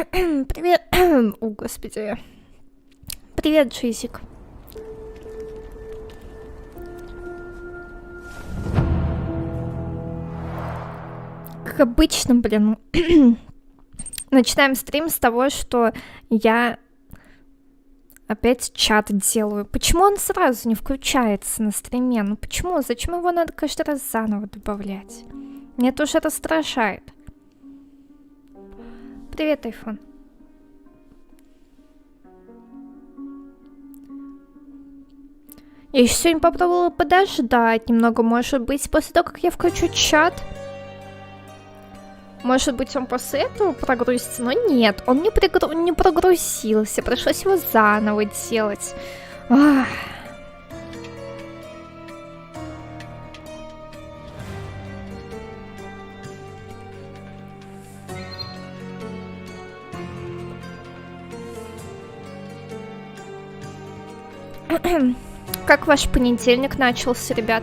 Привет. О, господи. Привет, Джизик. Как обычно, блин. Начинаем стрим с того, что я опять чат делаю. Почему он сразу не включается на стриме? Ну почему? Зачем его надо каждый раз заново добавлять? Меня это уже раздражает. Привет, айфон. Я еще сегодня попробовала подождать немного, может быть, после того, как я включу чат. Может быть, он после этого прогрузится, но нет, он не прогрузился, пришлось его заново делать. Ах. Как ваш понедельник начался, ребят?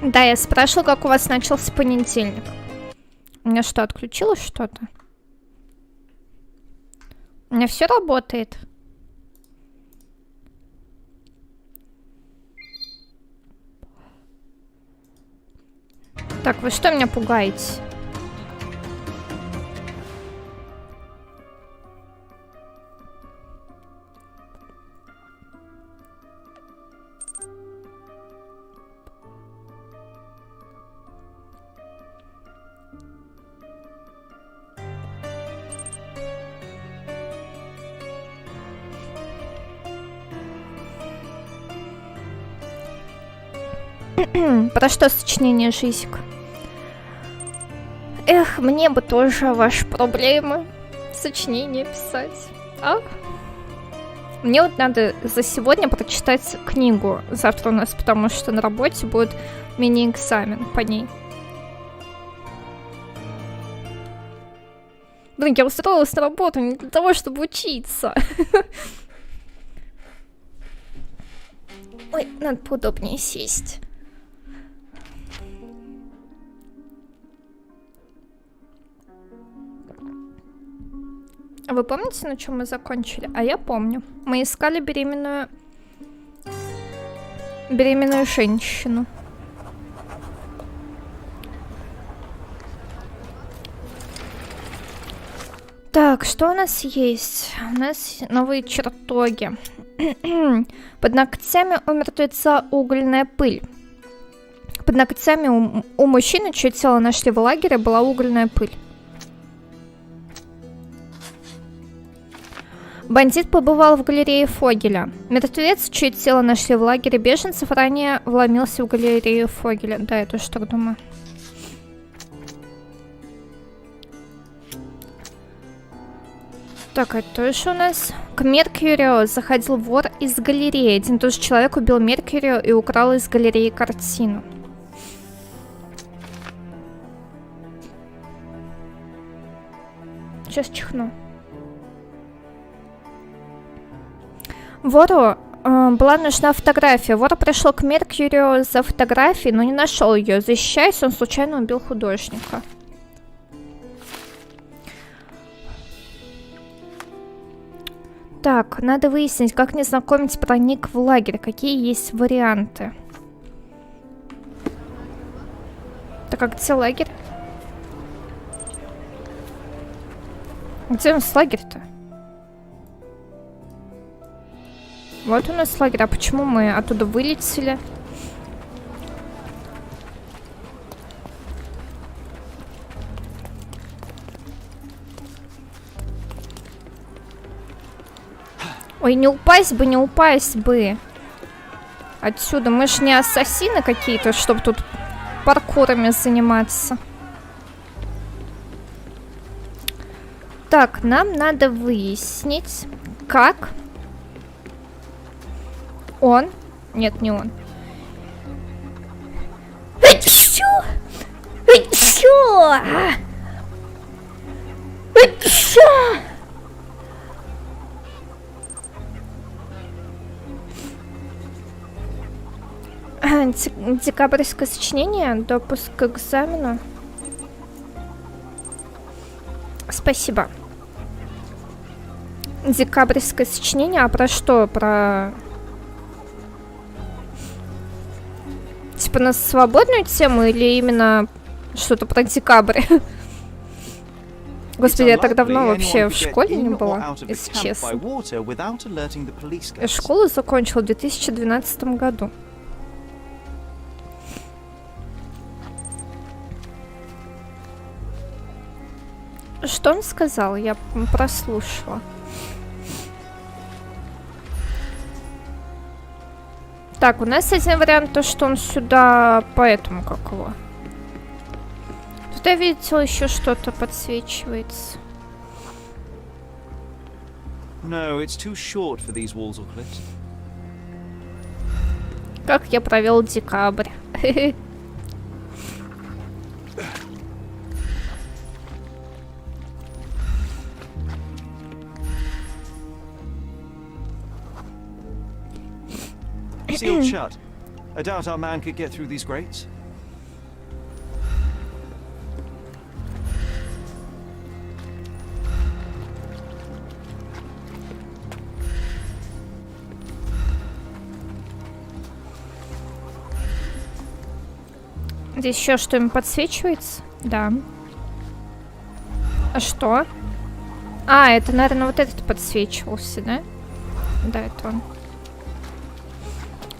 Да, я спрашивала, как у вас начался понедельник. У меня что, отключилось что-то? У меня все работает. Так, вы что меня пугаете? Про что сочинение, Жизик? Эх, мне бы тоже ваши проблемы. Сочинение писать. А? Мне вот надо за сегодня прочитать книгу. Завтра у нас, потому что на работе будет мини-экзамен по ней. Блин, я устроилась на работу не для того, чтобы учиться. Ой, надо поудобнее сесть. Вы помните, на чем мы закончили? А я помню. Мы искали беременную женщину. Так, что у нас есть? У нас новые чертоги. Под ногтями у мертвеца угольная пыль. Под ногтями у мужчины, чье тело нашли в лагере, была угольная пыль. Бандит побывал в галерее Фогеля. Мертвец, чье тело нашли в лагере беженцев, ранее вломился в галерею Фогеля. Да, я тоже так думаю. Так, это тоже у нас. К Меркьюрио заходил вор из галереи. Один и тот же человек убил Меркьюрио и украл из галереи картину. Сейчас чихну. Вору была нужна фотография. Вор пришел к Меркьюрио за фотографией, но не нашел ее. Защищаясь, он случайно убил художника. Так, надо выяснить, как незнакомец проник в лагерь. Какие есть варианты? Так, а где лагерь? Где у нас лагерь-то? Вот у нас лагерь. А почему мы оттуда вылетели? Ой, не упасть бы, не упасть бы. Отсюда. Мы ж не ассасины какие-то, чтобы тут паркурами заниматься. Так, нам надо выяснить, как он... Нет, не он. Декабрьское сочинение, допуск к экзамену. Спасибо. Декабрьское сочинение, а про что? Про... Типа на свободную тему или именно что-то про декабрь? Господи, я так давно вообще в школе не была, если честно. Я школу закончила в 2012 году. Что он сказал? Я прослушала. Так, у нас один вариант, то, что он сюда, поэтому как его. Тут я видела, еще что-то подсвечивается. No, it's too short for these walls or cliffs. Как я провел декабрь? Sealed shut. I doubt our man could get through these grates. Здесь еще что-нибудь подсвечивается? Да. А что? А, это, наверное, вот этот подсвечивался, да? Да, это он.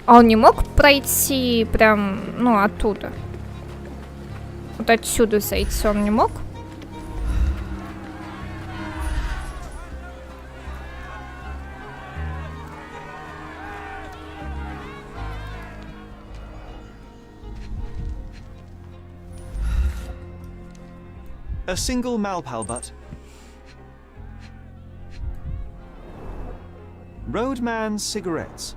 А он не мог пройти прям, ну, оттуда? Вот отсюда зайти он не мог? A single malpal butt. Roadman's cigarettes.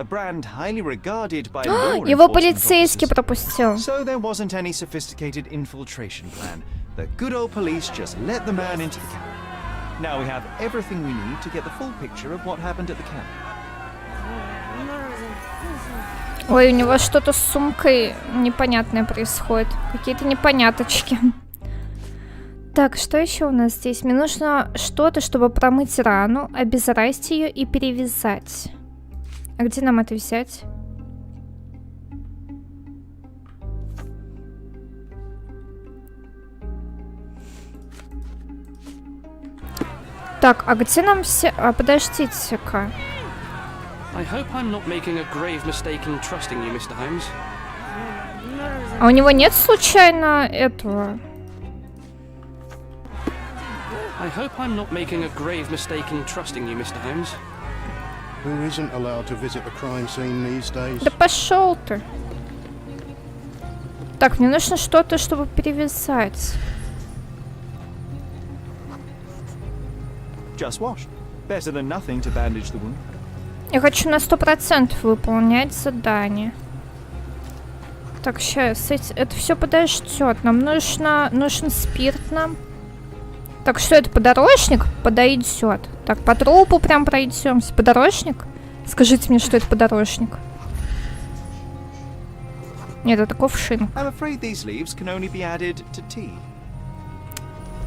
A brand highly regarded by law Его enforcement полицейский officers. пропустил. So there wasn't any sophisticated infiltration plan. The good old police just let the man into the camp. Now we have everything we need to get the full picture of what happened at the camp. Ой, у него что-то с сумкой непонятное происходит. Какие-то непоняточки. Так, что еще у нас здесь? Мне нужно что-то, чтобы промыть рану, обеззаразить ее и перевязать. А где нам это взять? Так, а где нам все... А, подождите-ка. А у него нет случайно этого... I hope I'm not making a grave mistake in trusting you, Mr. Holmes. Who isn't allowed to visit the crime scene these days? Да пошел ты. Так, мне нужно что-то, чтобы перевязать. Just wash. Better than nothing to bandage the wound. Я хочу на 100% выполнять задание. Так, сейчас это все подождет. Нам нужен спирт нам. Так, что это, подорожник? Подойдет. Так, по трупу прям пройдемся. Подорожник? Скажите мне, что это подорожник. Нет, это кувшин.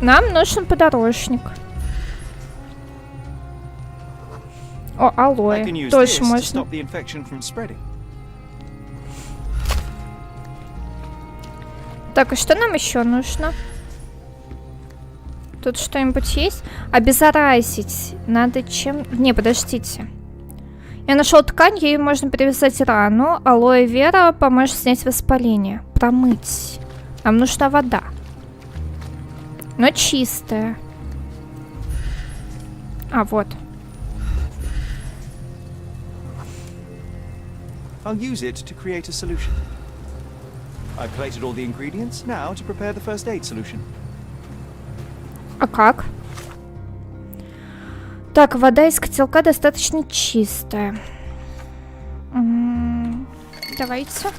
Нам нужен подорожник. О, I алоэ. can use Тоже this to можно. stop the infection from spreading. Так, и что нам еще нужно? Тут что-нибудь есть? Обеззаразить. Надо чем... Не, подождите. Я нашел ткань, ею можно перевязать рану. Алоэ вера поможет снять воспаление. Промыть. Нам нужна вода. Но чистая. А, вот. I'll use it to create a solution. I've collected all the ingredients now to prepare the first aid solution. А как? Так, вода из котелка достаточно чистая. Давайте.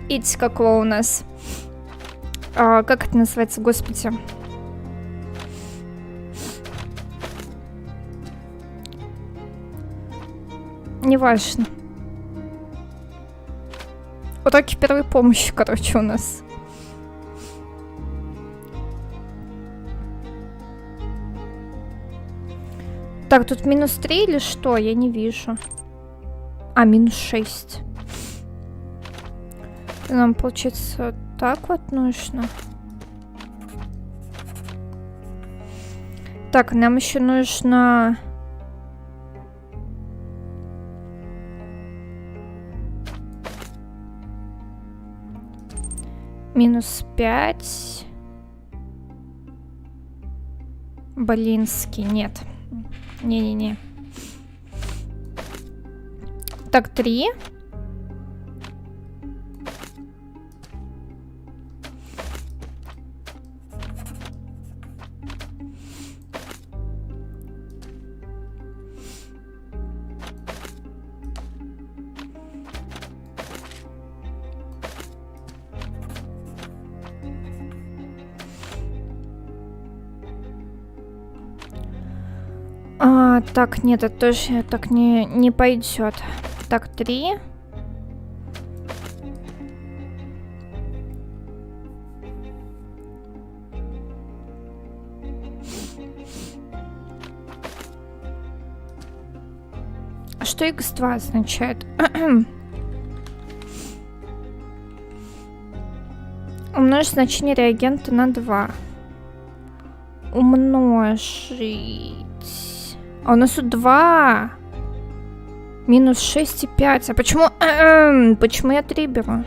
Видите, какого у нас... как это называется, господи? Неважно. Уроки первой помощи, короче, у нас. Так, тут минус 3 или что? Я не вижу. А, минус 6. Нам, получается, так вот нужно. Так, нам еще нужно... Минус 5. Блинский, нет. Не-не-не. Так, 3. Так, нет, это тоже так не пойдет. Так, 3. А что x2 означает? Умножить значение реагента на 2. Умножить... А у нас тут 2. Минус 6 и 5. А почему... почему я 3 беру?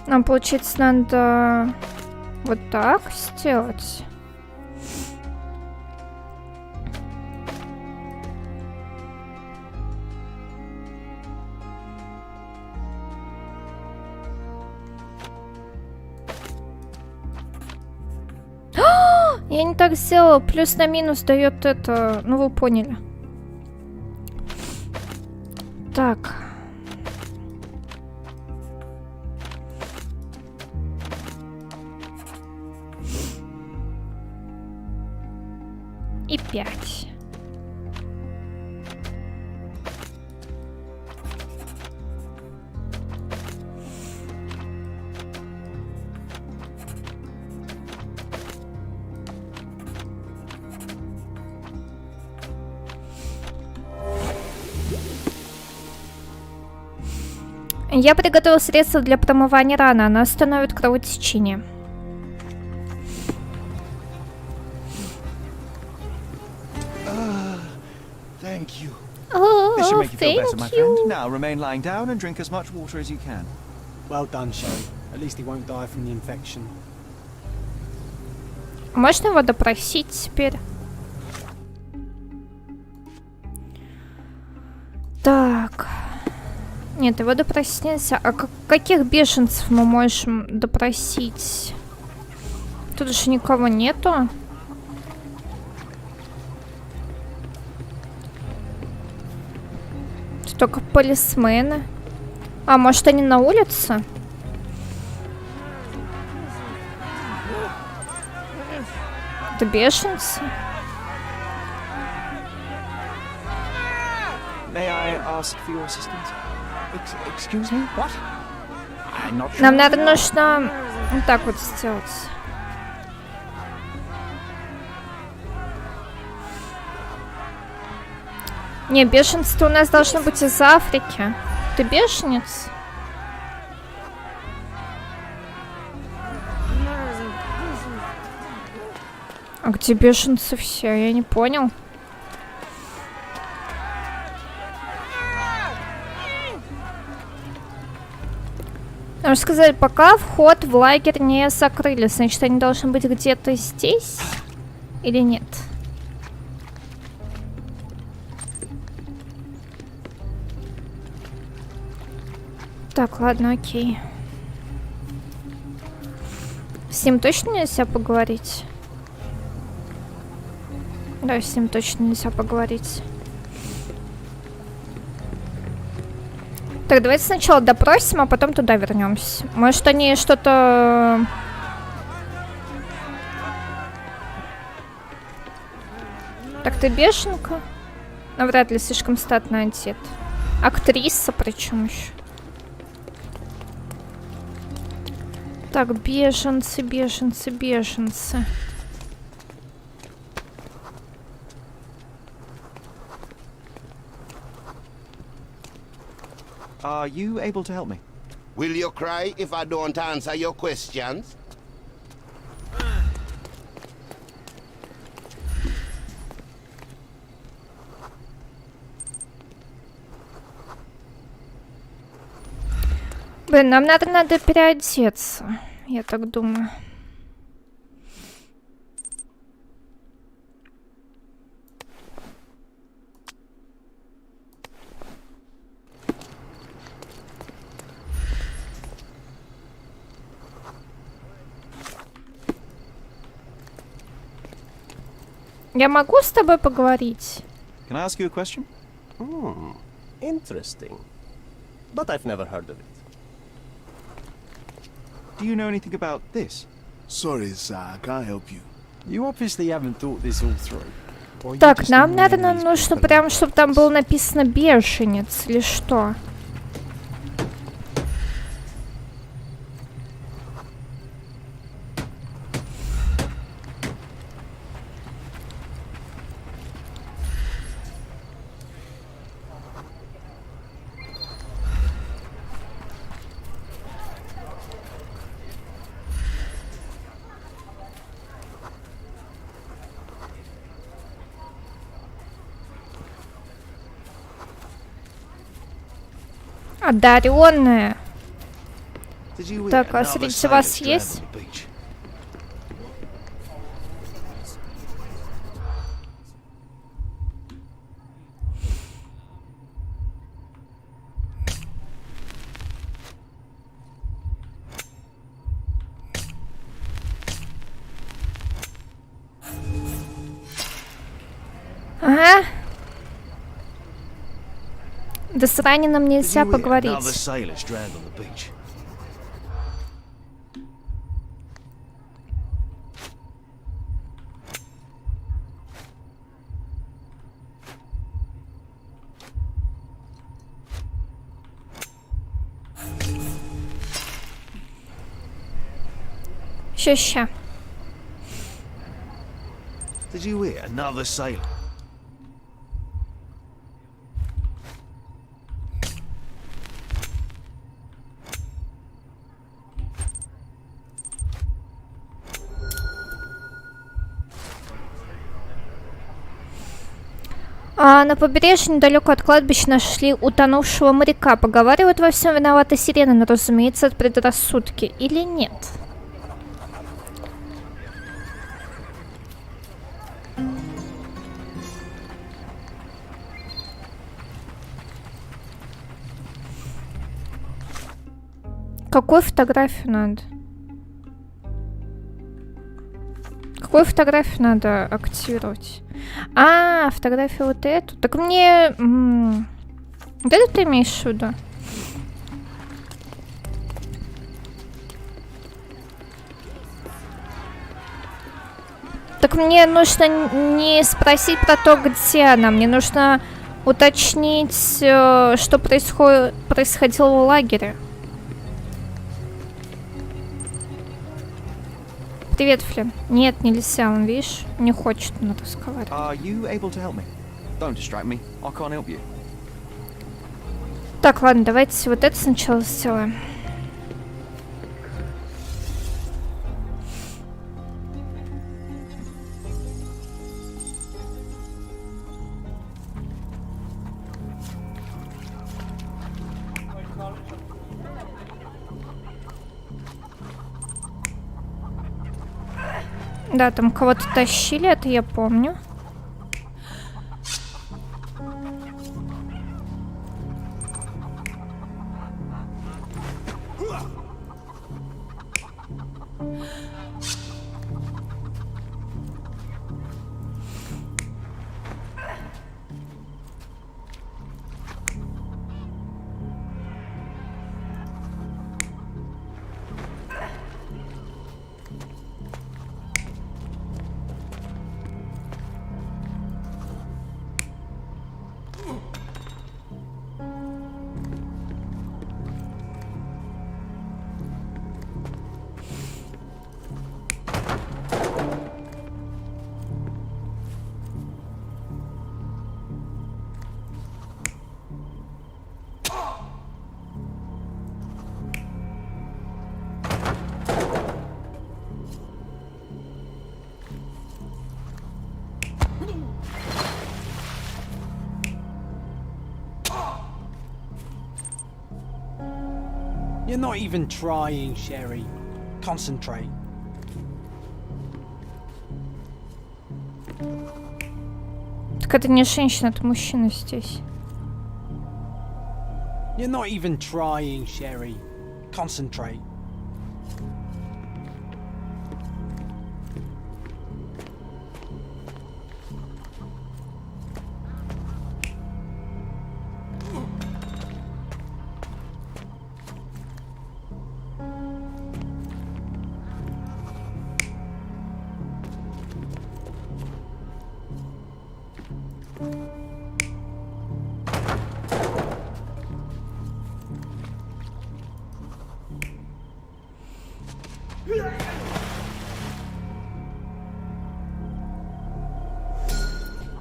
Нам, получается, надо вот так сделать. Я не так сделала. Плюс на минус дает это. Ну, вы поняли. Так. И 5. Я приготовил средство для промывания раны. Оно остановит кровотечение. Thank you. Oh, This should make you feel better, my thank you. friend. Now remain lying down and drink as much water as you can. Well done, Sherry. At least he won't die from the infection. Можно его допросить теперь? Так. Нет, его допросить нельзя. А каких бешенцев мы можем допросить? Тут же никого нету. Тут только полисмены. А, может, они на улице? Это бешенцы? May I ask for your assistance? Excuse me? What? I'm not sure. Нам надо нужно вот так вот сделать. Не, беженцы-то у нас должны быть из Африки. Ты беженец? А где беженцы все? Я не понял. Нам сказали, пока вход в лагерь не закрыли. Значит, они должны быть где-то здесь? Или нет? Так, ладно, окей. С ним точно нельзя поговорить? Да, с ним точно нельзя поговорить. Так, давайте сначала допросим, а потом туда вернемся. Может, они что-то... Так, ты бешенка? Но вряд ли слишком статно одет. Актриса причем еще. Так, беженцы, беженцы, беженцы. Are you able to help me? Will you cry if I don't answer your questions? Блин, нам надо переодеться, я так думаю. Я могу с тобой поговорить? Can I ask you a question? Interesting. But I've never heard of it. Do you know anything about this? Sorry, sir, I can't help you. You obviously haven't thought this all through. Or you Так, just нам, ignoring наверное, these нужно people. прям, чтобы там было написано бешенец или что? Одаренная. Did you hear Так, а another среди sailor вас stranded есть? on the beach? Ага. Да с раненым Did нельзя you hear поговорить. another sailor stranded on the beach? Ща. Did you hear another sailor? А на побережье недалеко от кладбища нашли утонувшего моряка. Поговаривают, во всем виновата сирена, но, разумеется, это предрассудки. Или нет? Какую фотографию надо? Какую фотографию надо активировать? А, фотографию вот эту. Так мне... Вот это ты имеешь в виду? Так мне нужно не спросить про то, где она. Мне нужно уточнить, что происходило в лагере. Привет, Флин. Нет, нельзя, он, видишь, не хочет он разговаривать. Are you able to help me? Don't distract me. I can't help you. Так, ладно, давайте вот это сначала сделаем. Да, там кого-то тащили, это я помню. You're not even trying, Sherry. Concentrate. Так это не женщина, это мужчина здесь. You're not even trying, Sherry. Concentrate.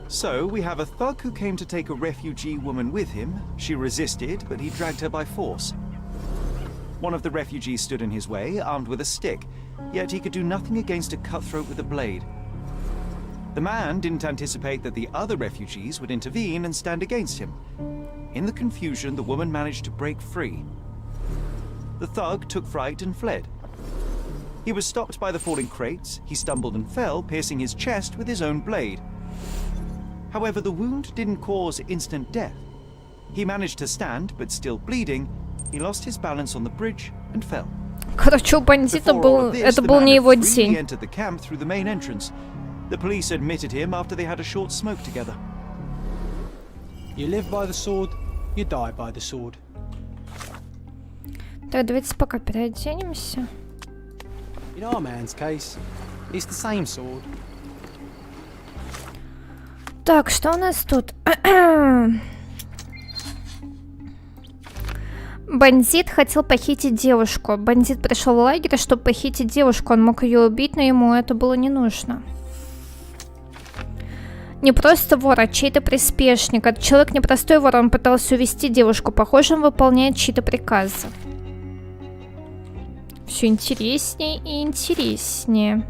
So, we have a thug who came to take a refugee woman with him. She resisted, but he dragged her by force. One of the refugees stood in his way, armed with a stick, yet he could do nothing against a cutthroat with a blade. The man didn't anticipate that the other refugees would intervene and stand against him. In the confusion, the woman managed to break free. The thug took fright and fled. He was stopped by the falling crates. He stumbled and fell, piercing his chest with his own blade. However, the wound didn't cause instant death. He managed to stand, but still bleeding, he lost his balance on the bridge and fell. Короче, у бандита был... это был не его день. He entered the camp through the main entrance. The police admitted him after they had a short smoke together. You live by the sword, you die by the sword. Так, давайте пока переоденемся. In our man's case, it's the same sword. Так, что у нас тут? Бандит хотел похитить девушку. Бандит пришел в лагерь, чтобы похитить девушку. Он мог ее убить, но ему это было не нужно. Не просто вор, а чей-то приспешник. Этот человек не простой вор, он пытался увести девушку. Похоже, он выполняет чьи-то приказы. Все интереснее и интереснее.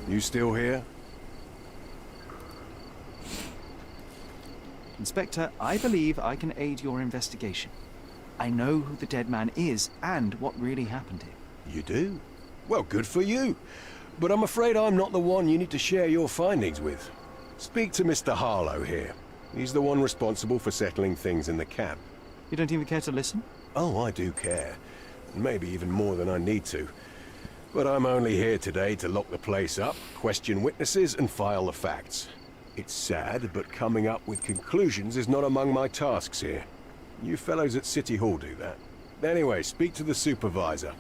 You still here? Inspector, I believe I can aid your investigation. I know who the dead man is and what really happened here. You do? Well, good for you. But I'm afraid I'm not the one you need to share your findings with. Speak to Mr. Harlow here. He's the one responsible for settling things in the camp. You don't even care to listen? Oh, I do care. Maybe even more than I need to. But I'm only here today to lock the place up, question witnesses, and file the facts. It's sad, but coming up with conclusions is not among my tasks here. You fellows at City Hall do that. Anyway, speak to the supervisor.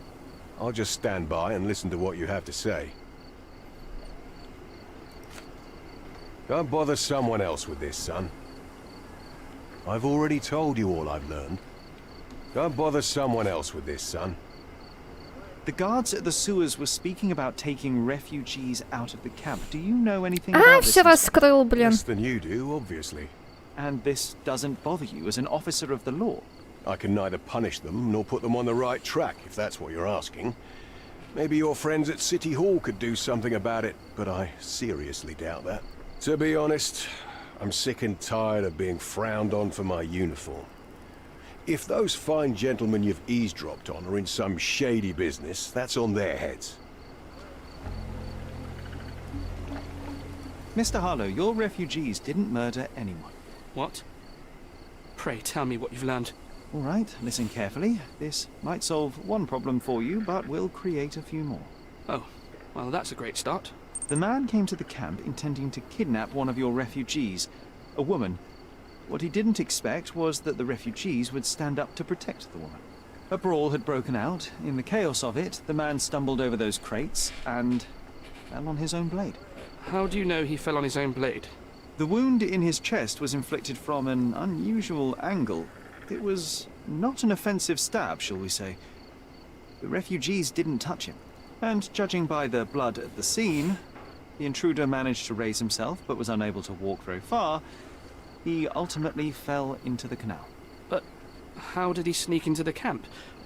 I'll just stand by and listen to what you have to say. Go and bother someone else with this, son. I've already told you all I've learned. Go and bother someone else with this, son. The guards at the sewers were speaking about taking refugees out of the camp. Do you know anything about this? Все раскрыл, блин. Less than you do, obviously. And this doesn't bother you as an officer of the law? I can neither punish them nor put them on the right track, if that's what you're asking. Maybe your friends at City Hall could do something about it, but I seriously doubt that. To be honest, I'm sick and tired of being frowned on for my uniform. If those fine gentlemen you've eavesdropped on are in some shady business, that's on their heads. Mr. Harlow, your refugees didn't murder anyone. What? Pray tell me what you've learned. All right, listen carefully. This might solve one problem for you, but will create a few more. Oh, well, that's a great start. The man came to the camp intending to kidnap one of your refugees, a woman. What he didn't expect was that the refugees would stand up to protect the woman. A brawl had broken out. In the chaos of it, the man stumbled over those crates and fell on his own blade. How do you know he fell on his own blade? The wound in his chest was inflicted from an unusual angle. It was not an offensive stab, shall we say. The refugees didn't touch him. And judging by the blood at the scene, the intruder managed to raise himself but was unable to walk very far. He ultimately fell into the canal. But how did he sneak into the camp?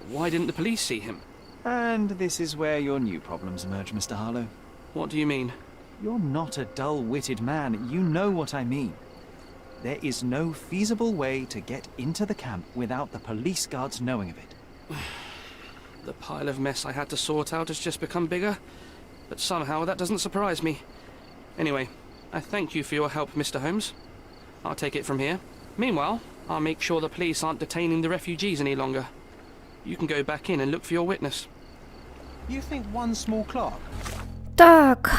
Why didn't the police see him? And this is where your new problems emerge, Mr. Harlow. What do you mean? You're not a dull-witted man. You know what I mean. There is no feasible way to get into the camp without the police guards knowing of it. The pile of mess I had to sort out has just become bigger, but somehow that doesn't surprise me. Anyway, I thank you for your help, Mr. Holmes. I'll take it from here. Meanwhile, I'll make sure the police aren't detaining the refugees any longer. You can go back in and look for your witness. You think one small clerk? Так.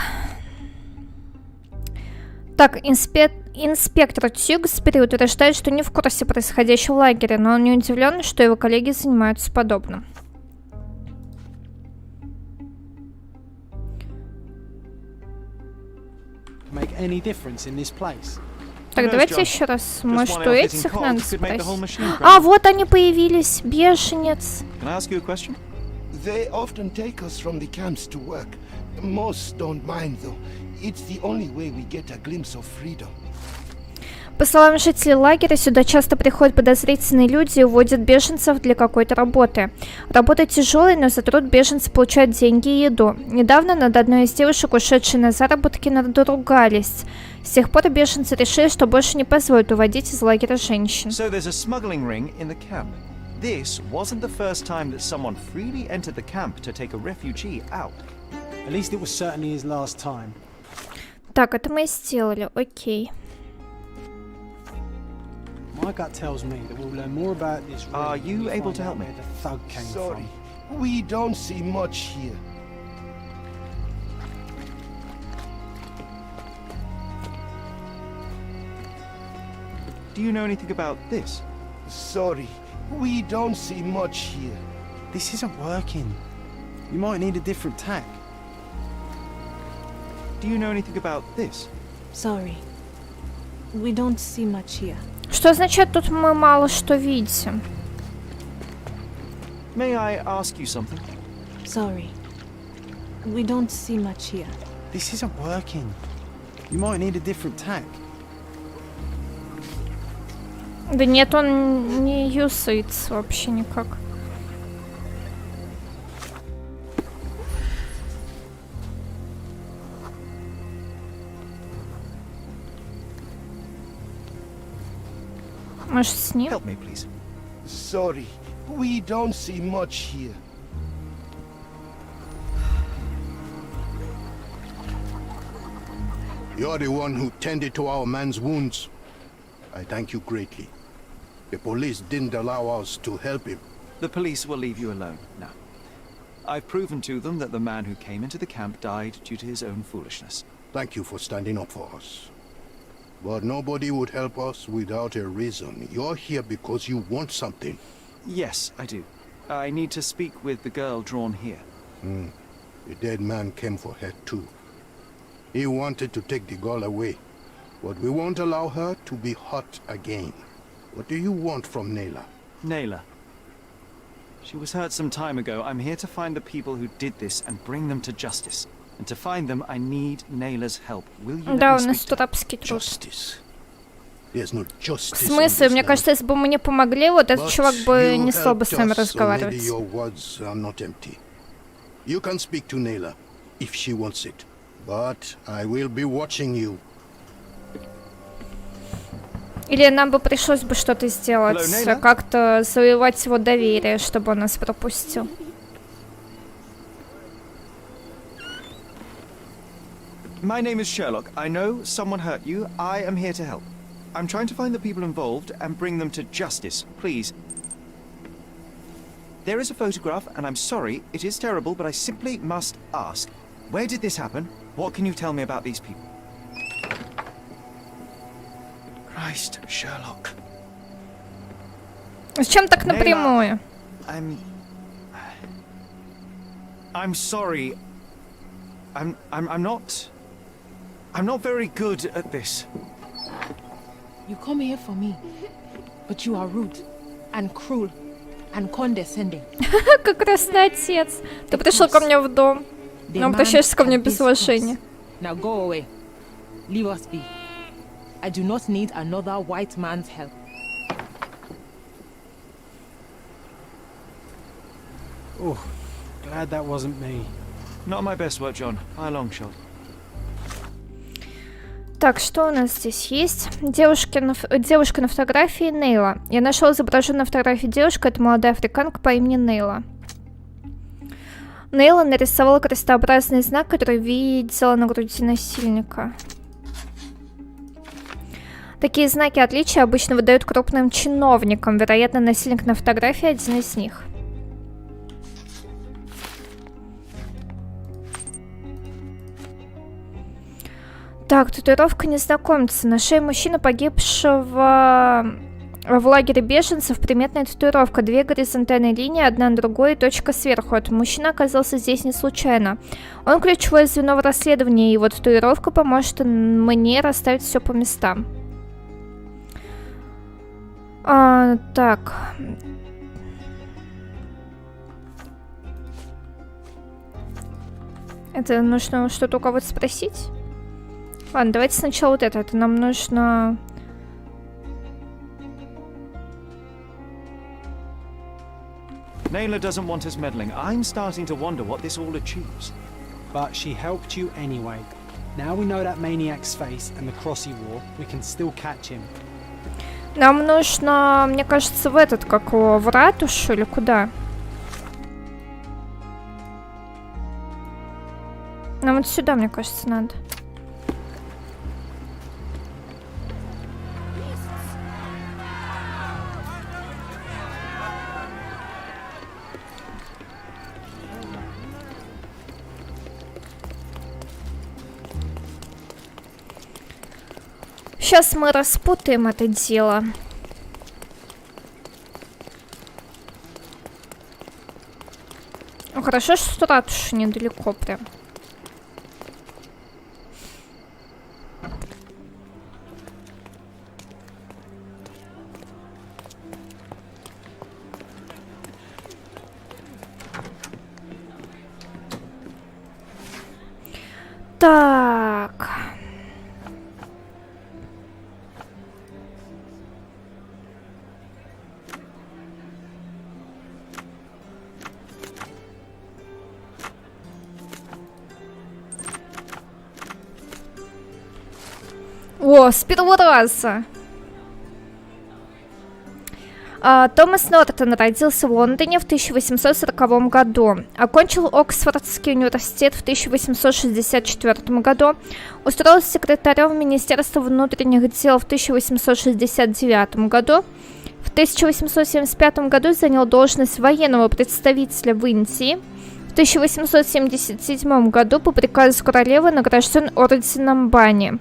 Так, инспектор Тьюгсбери утверждает, что не в курсе происходящего в лагере, но он не удивлен, что его коллеги занимаются подобным. Make any difference in this place? Так, давайте еще раз. Может, у этих надо спросить. А, вот они появились. Бешенец. Can I ask you a question? They often take us from the camps to work. Most don't mind, though. It's the only way we get a glimpse of freedom. По словам жителей лагеря, сюда часто приходят подозрительные люди и уводят беженцев для какой-то работы. Работа тяжелая, но за труд беженцы получают деньги и еду. Недавно над одной из девушек, ушедшей на заработки, надругались. С тех пор беженцы решили, что больше не позволят уводить из лагеря женщин. So there's a smuggling ring in the camp. This wasn't the first time that someone freely entered the camp to take a refugee out. At least it was certainly his last time. Так, это мы и сделали, окей. My gut tells me that we'll learn more about this. Are you able to help me? Where the thug came Sorry, from. we don't see much here. Do you know anything about this? Sorry, we don't see much here. This isn't working. You might need a different tack. Do you know anything about this? Sorry. We don't see much here. Что означает, тут мы мало что видим? May I ask you something? Sorry. We don't see much here. This isn't working. You might need a different tack. Да нет, он не юсается вообще никак. Может, с ним? Help me, please. Sorry, we don't see much here. You're the one who tended to our man's wounds. I thank you greatly. The police didn't allow us to help him. The police will leave you alone now. I've proven to them that the man who came into the camp died due to his own foolishness. Thank you for standing up for us. But nobody would help us without a reason. You're here because you want something. Yes, I do. I need to speak with the girl drawn here. The dead man came for her too. He wanted to take the girl away, but we won't allow her to be hurt again. What do you want from Nayla? Nayla. She was hurt some time ago. I'm here to find the people who did this and bring them to justice. And to find them, I need Nayla's help. Will you Да, let у me нас speak тут to рабский труд. Justice. There's no В justice. смысле? Мне кажется, если бы мы не помогли, вот этот чувак бы не стал бы с нами разговаривать. Your words are not empty. You can speak to Nayla if she wants it, but I will be watching you. Или нам бы пришлось бы что-то сделать, Hello, Nayla? как-то завоевать его доверие, чтобы он нас пропустил. My name is Sherlock. I know someone hurt you. I am here to help. I'm trying to find the people involved and bring them to justice. Please. There is a photograph, and I'm sorry, it is terrible, but I simply must ask. Where did this happen? What can you tell me about these people? Christ, Sherlock. Зачем так напрямую? I'm sorry. I'm not very good at this. You come here for me, but you are rude and cruel and condescending. Как крестный отец. Ты пришел ко мне в дом, но обращаешься ко мне без уважения. Now go away. Leave us be. I do not need another white man's help. Oh, glad that wasn't me. Not my best work, John. By a long shot. Так, что у нас здесь есть? Девушка на фотографии Нейла. Я нашел изображенную на фотографии девушку. Это молодая африканка по имени Нейла. Нейла нарисовала крестообразный знак, который видела на груди насильника. Такие знаки отличия обычно выдают крупным чиновникам. Вероятно, насильник на фотографии один из них. Так, татуировка незнакомца. На шее мужчины, погибшего в лагере беженцев, приметная татуировка. 2 горизонтальные линии, одна на другой и точка сверху. Этот мужчина оказался здесь не случайно. Он ключевое звено в расследовании, и его татуировка поможет мне расставить все по местам. Так. Это нужно что-то у кого-то спросить? Ладно, давайте сначала вот это. Это нам нужно... Nayla doesn't want us meddling. I'm starting to wonder what this all achieves. But she helped you anyway. Now we know that maniac's face and the cross he wore, we can still catch him. Нам нужно, мне кажется, в этот, как его, в ратушу или куда? Нам вот сюда, мне кажется, надо. Сейчас мы распутаем это дело. Ну, хорошо, что ратуша недалеко прям. Так. О, с первого раза. Томас Нортон родился в Лондоне в 1840 году. Окончил Оксфордский университет в 1864 году. Устроился секретарем в Министерство внутренних дел в 1869 году. В 1875 году занял должность военного представителя в Индии. В 1877 году по приказу королевы награжден орденом Бани.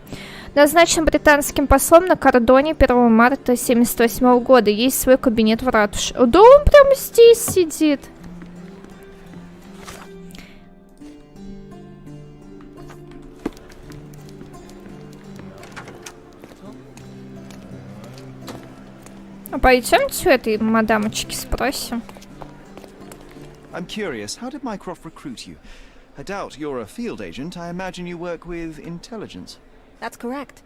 Назначен британским послом на кордоне 1 марта 1978 года. Есть свой кабинет в ратуше. Да он прямо здесь сидит. А пойдемте у этой мадамочки спросим. I'm curious, how did Mycroft recruit you? I doubt you're a field agent. I imagine you work with intelligence. That's correct.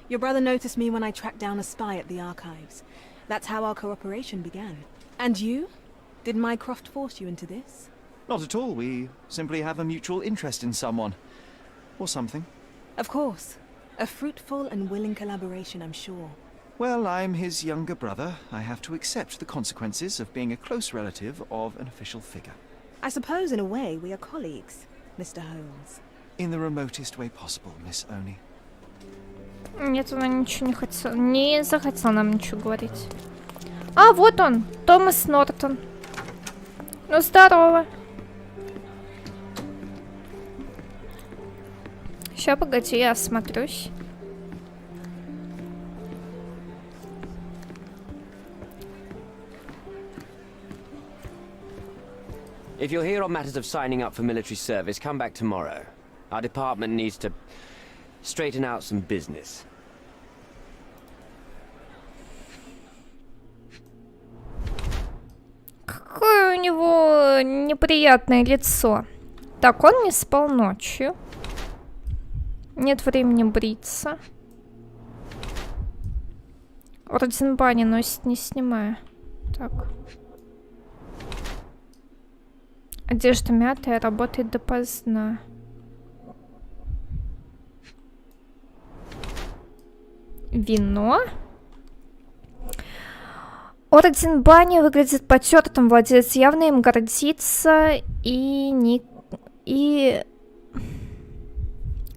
Your brother noticed me when I tracked down a spy at the archives. That's how our cooperation began. And you? Did Mycroft force you into this? Not at all. We simply have a mutual interest in someone. Or something. Of course. A fruitful and willing collaboration, I'm sure. Well, I'm his younger brother. I have to accept the consequences of being a close relative of an official figure. I suppose in a way we are colleagues, Mr. Holmes. In the remotest way possible, Miss Oni. Нет, она ничего не хотела. Не захотела нам ничего говорить. А, вот он, Томас Нортон. Ну, здорово. Ща, погоди, я осмотрюсь. If you're here on matters of signing up for military service, come back tomorrow. Our department needs to straighten out some business. Какое у него неприятное лицо. Так, он не спал ночью. Нет времени бриться. Орден бани носит, не снимая. Так. Одежда мятая, работает допоздна. Вино. Орден бани выглядит потертым, владелец явно им гордится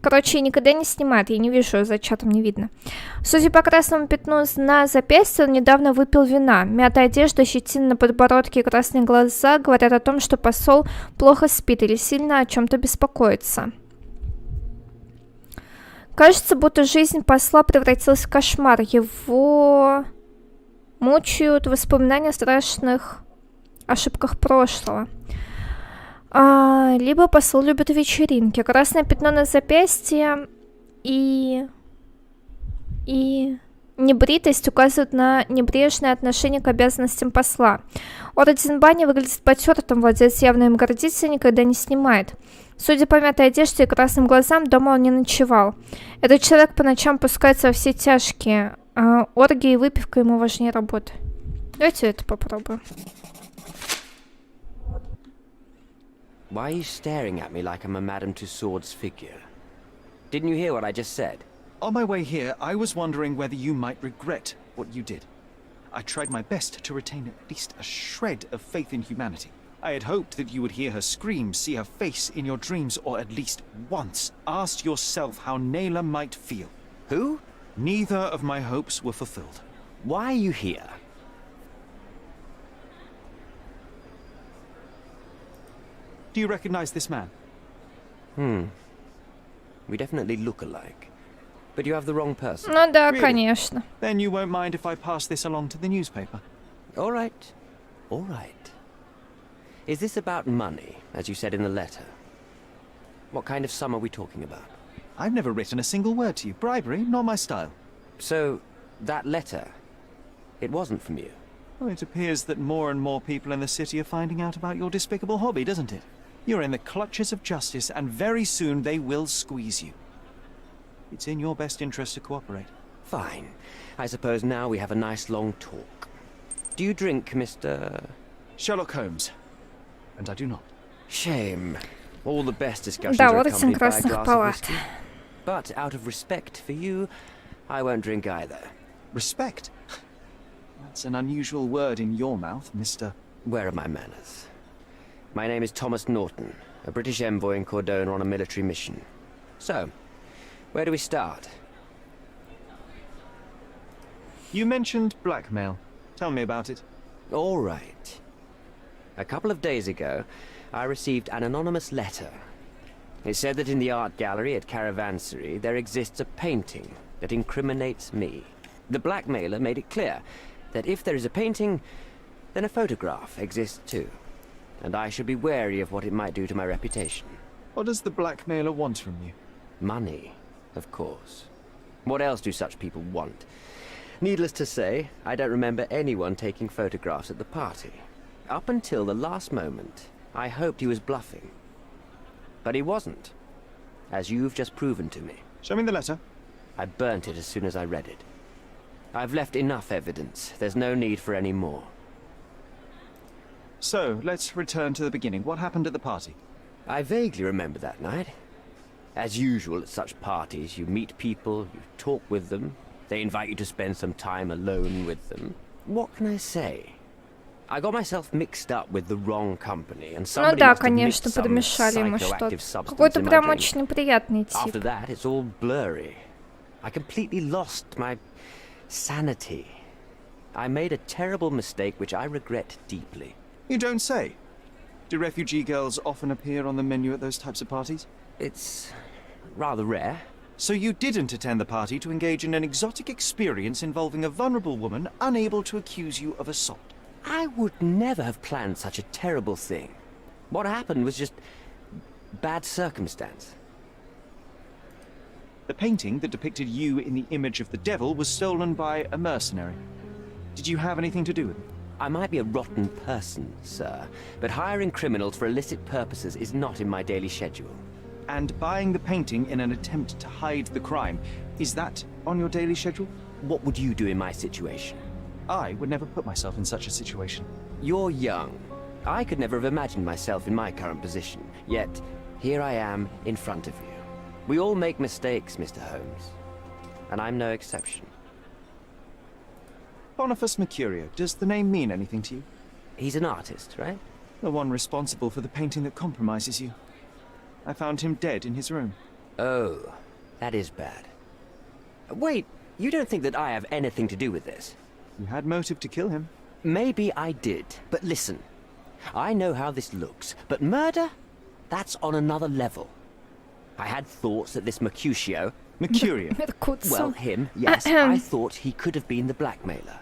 Короче, никогда не снимает, я не вижу, за чатом не видно. Судя по красному пятну на запястье, он недавно выпил вина. Мятая одежда, щетина на подбородке и красные глаза говорят о том, что посол плохо спит или сильно о чем-то беспокоится. Кажется, будто жизнь посла превратилась в кошмар. Его мучают воспоминания о страшных ошибках прошлого. Либо посол любит вечеринки. Красное пятно на запястье и небритость указывают на небрежное отношение к обязанностям посла. Орден бани выглядит потертым, владелец явно им гордится и никогда не снимает. Судя по мятой одежде и красным глазам, дома он не ночевал. Этот человек по ночам пускается во все тяжкие. Оргии и выпивка ему важнее работы. Давайте это попробуем. Why are you staring at me like I'm a Madame Tussauds figure? Didn't you hear what I just said? On my way here, I was wondering whether you might regret what you did. I tried my best to retain at least a shred of faith in humanity. I had hoped that you would hear her scream, see her face in your dreams, or at least once ask yourself how Naylor might feel. Who? Neither of my hopes were fulfilled. Why are you here? Do you recognize this man? We definitely look alike. But you have the wrong person. Ну да, Really? конечно. Then you won't mind if I pass this along to the newspaper. All right. All right. Is this about money, as you said in the letter? What kind of sum are we talking about? I've never written a single word to you. Bribery, not my style. So, that letter, it wasn't from you? Well, it appears that more and more people in the city are finding out about your despicable hobby, doesn't it? You're in the clutches of justice, and very soon they will squeeze you. It's in your best interest to cooperate. Fine. I suppose now we have a nice long talk. Do you drink, Mr... Sherlock Holmes. And I do not. Shame. All the best discussions Да, are вот accompanied by a красных glass of палат. whiskey. But out of respect for you, I won't drink either. Respect? That's an unusual word in your mouth, Mr. Where are my manners? My name is Thomas Norton, a British envoy in Cordona on a military mission. So, where do we start? You mentioned blackmail. Tell me about it. All right. A couple of days ago, I received an anonymous letter. It said that in the art gallery at Caravansary there exists a painting that incriminates me. The blackmailer made it clear that if there is a painting, then a photograph exists too. And I should be wary of what it might do to my reputation. What does the blackmailer want from you? Money, of course. What else do such people want? Needless to say, I don't remember anyone taking photographs at the party. Up until the last moment, I hoped he was bluffing. But he wasn't, as you've just proven to me. Show me the letter. I burnt it as soon as I read it. I've left enough evidence. There's no need for any more. So, let's return to the beginning. What happened at the party? I vaguely remember that night. As usual at such parties, you meet people, you talk with them, they invite you to spend some time alone with them. What can I say? I got myself mixed up with the wrong company, and somebody must have mixed some psychoactive substance in my drink. After that, it's all blurry. I completely lost my sanity. I made a terrible mistake which I regret deeply. You don't say. Do refugee girls often appear on the menu at those types of parties? It's rather rare. So you didn't attend the party to engage in an exotic experience involving a vulnerable woman unable to accuse you of assault? I would never have planned such a terrible thing. What happened was just bad circumstance. The painting that depicted you in the image of the devil was stolen by a mercenary. Did you have anything to do with it? I might be a rotten person, sir, but hiring criminals for illicit purposes is not in my daily schedule. And buying the painting in an attempt to hide the crime, is that on your daily schedule? What would you do in my situation? I would never put myself in such a situation. You're young. I could never have imagined myself in my current position, yet here I am in front of you. We all make mistakes, Mr. Holmes, and I'm no exception. Boniface Mercurio, does the name mean anything to you? He's an artist, right? The one responsible for the painting that compromises you. I found him dead in his room. Oh, that is bad. Wait, you don't think that I have anything to do with this? You had motive to kill him. Maybe I did, but listen. I know how this looks, but murder? That's on another level. I had thoughts that this Mercutio... Well, him, yes, I thought he could have been the blackmailer.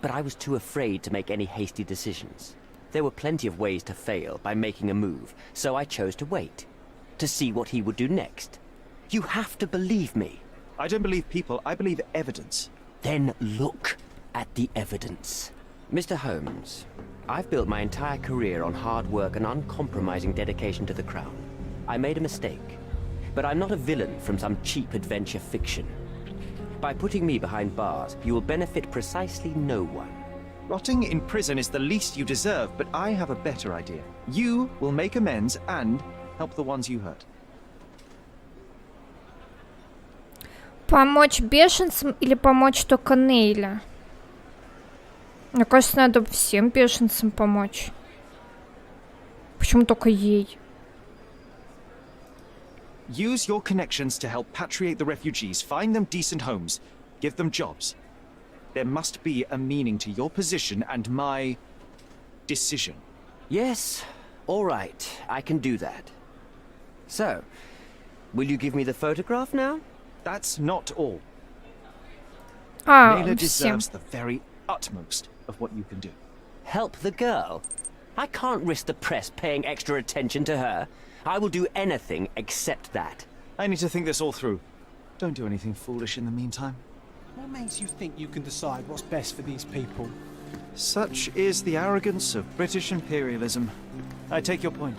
But I was too afraid to make any hasty decisions. There were plenty of ways to fail by making a move, so I chose to wait. To see what he would do next. You have to believe me. I don't believe people, I believe evidence. Then look at the evidence. Mr. Holmes, I've built my entire career on hard work and uncompromising dedication to the crown. I made a mistake, but I'm not a villain from some cheap adventure fiction. By putting me behind bars, you will benefit precisely no one. Rotting in prison is the least you deserve, but I have a better idea. You will make amends and help the ones you hurt. Помочь бешенцам или помочь только Нейля? Мне кажется, надо всем бешенцам помочь. Почему только ей? Use your connections to help patriate the refugees, find them decent homes, give them jobs. There must be a meaning to your position and my decision. Yes, all right, I can do that. So, will you give me the photograph now? That's not all. Ah, Layla deserves the very utmost of what you can do. Help the girl? I can't risk the press paying extra attention to her. I will do anything except that. I need to think this all through. Don't do anything foolish in the meantime. What makes you think you can decide what's best for these people? Such is the arrogance of British imperialism. I take your point.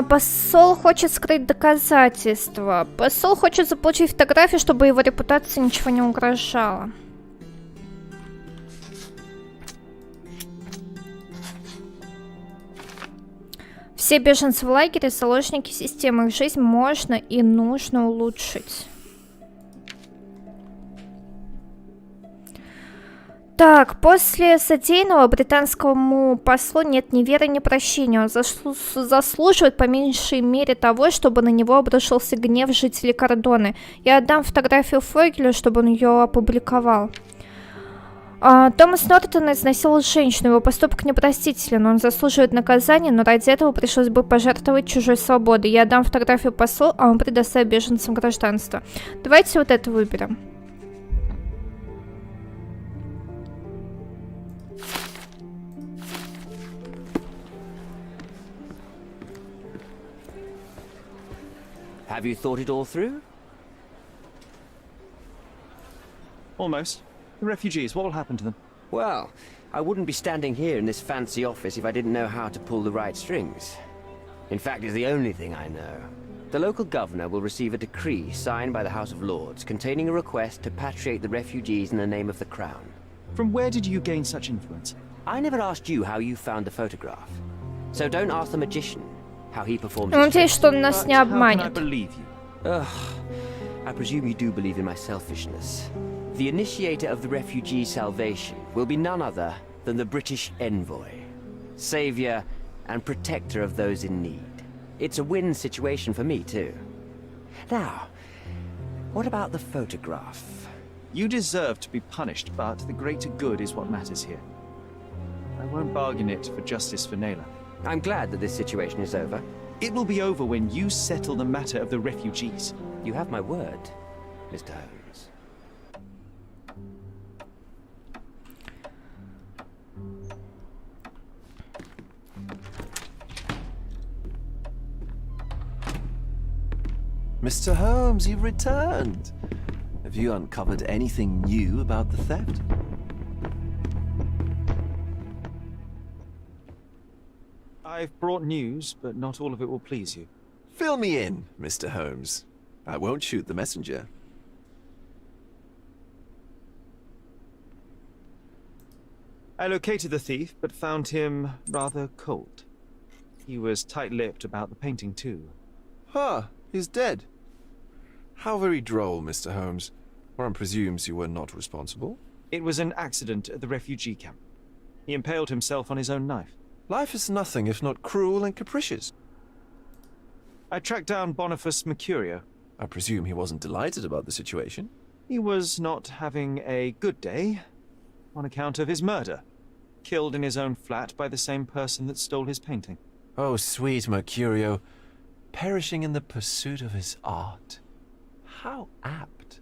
Посол хочет скрыть доказательства. Посол хочет заполучить фотографию, чтобы его репутации ничего не угрожало. Все беженцы в лагере — заложники системы. Их жизнь можно и нужно улучшить. Так, после содеянного британскому послу нет ни веры, ни прощения. Он заслуживает по меньшей мере того, чтобы на него обрушился гнев жителей Кордоны. Я отдам фотографию Фогелю, чтобы он ее опубликовал. Томас Нортон изнасиловал женщину. Его поступок непростителен. Он заслуживает наказания, но ради этого пришлось бы пожертвовать чужой свободой. Я отдам фотографию послу, а он предоставит беженцам гражданство. Давайте вот это выберем. Have you thought it all through? Almost. The refugees, what will happen to them? Well, I wouldn't be standing here in this fancy office if I didn't know how to pull the right strings. In fact, it's the only thing I know. The local governor will receive a decree signed by the House of Lords containing a request to patriate the refugees in the name of the Crown. From where did you gain such influence? I never asked you how you found the photograph. So don't ask the magician how he performs Я his надеюсь, tricks. что он нас не But how can I обманет. believe you? Ugh, I presume you do believe in my selfishness. The initiator of the refugee salvation will be none other than the British envoy, savior and protector of those in need. It's a win situation for me too. Now, what about the photograph? You deserve to be punished, but the greater good is what matters here. I won't bargain it for justice for Naylor. I'm glad that this situation is over. It will be over when you settle the matter of the refugees. You have my word, Mr. Holmes. Mr. Holmes, you've returned. Have you uncovered anything new about the theft? I've brought news, but not all of it will please you. Fill me in, Mr. Holmes. I won't shoot the messenger. I located the thief, but found him rather cold. He was tight-lipped about the painting too. Huh, he's dead. How very droll, Mr. Holmes. One presumes you were not responsible. It was an accident at the refugee camp. He impaled himself on his own knife. Life is nothing if not cruel and capricious. I tracked down Boniface Mercurio. I presume he wasn't delighted about the situation. He was not having a good day on account of his murder. Killed in his own flat by the same person that stole his painting. Oh, sweet Mercurio. Perishing in the pursuit of his art. How apt.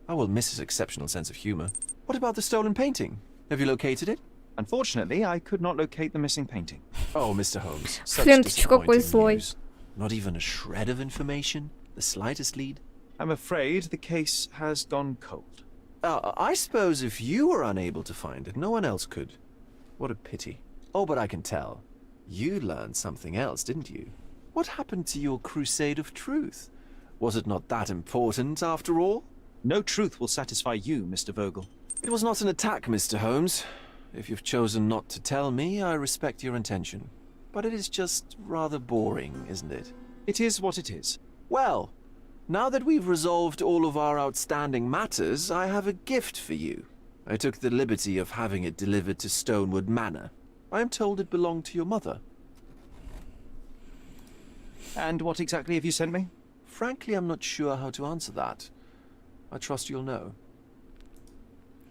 I will miss his exceptional sense of humor. What about the stolen painting? Have you located it? Unfortunately, I could not locate the missing painting. Oh, Mr. Holmes, such Флинтович какой disappointing злой. news. Not even a shred of information? The slightest lead? I'm afraid the case has gone cold. I suppose if you were unable to find it, no one else could. What a pity. Oh, but I can tell. You learned something else, didn't you? What happened to your crusade of truth? Was it not that important, after all? No truth will satisfy you, Mr. Vogel. It was not an attack, Mr. Holmes. If you've chosen not to tell me, I respect your intention. But it is just rather boring, isn't it? It is what it is. Well, now that we've resolved all of our outstanding matters, I have a gift for you. I took the liberty of having it delivered to Stonewood Manor. I am told it belonged to your mother. And what exactly have you sent me? Frankly, I'm not sure how to answer that. I trust you'll know.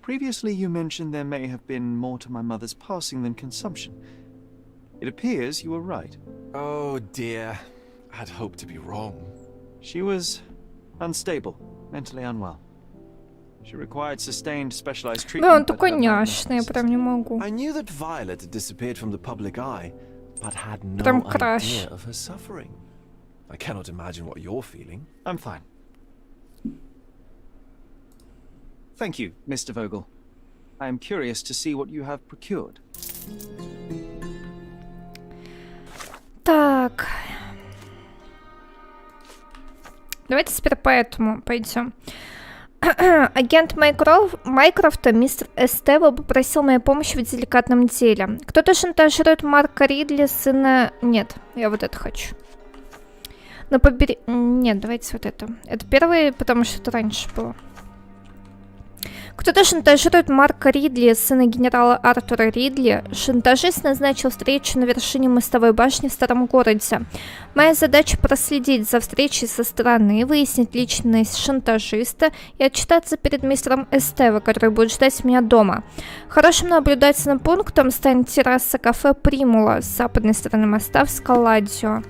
Previously, you mentioned there may have been more to my mother's passing than consumption. It appears you were right. Oh dear. I'd hoped to be wrong. She was unstable, mentally unwell. She required sustained specialized Да, treatment. он but такой her madness няшный, я прям не могу. I knew that Violet had disappeared from the public eye, but had no Прям краш. idea of her suffering. I cannot imagine what you're feeling. I'm fine. Thank you, Mr. Vogel. I am curious to see what you have procured. Так. Давайте теперь поэтому пойдем. Агент Майкрофта, мистер Эстево, попросил моей помощи в деликатном деле. Кто-то шантажирует Марка Ридли, сына... Нет, я вот это хочу. На Нет, давайте вот это. Это первый, потому что это раньше было. Кто-то шантажирует Марка Ридли, сына генерала Артура Ридли. Шантажист назначил встречу на вершине мостовой башни в старом городе. Моя задача проследить за встречей со стороны, выяснить личность шантажиста и отчитаться перед мистером Эстево, который будет ждать меня дома. Хорошим наблюдательным пунктом станет терраса кафе Примула с западной стороны моста в Скаладио.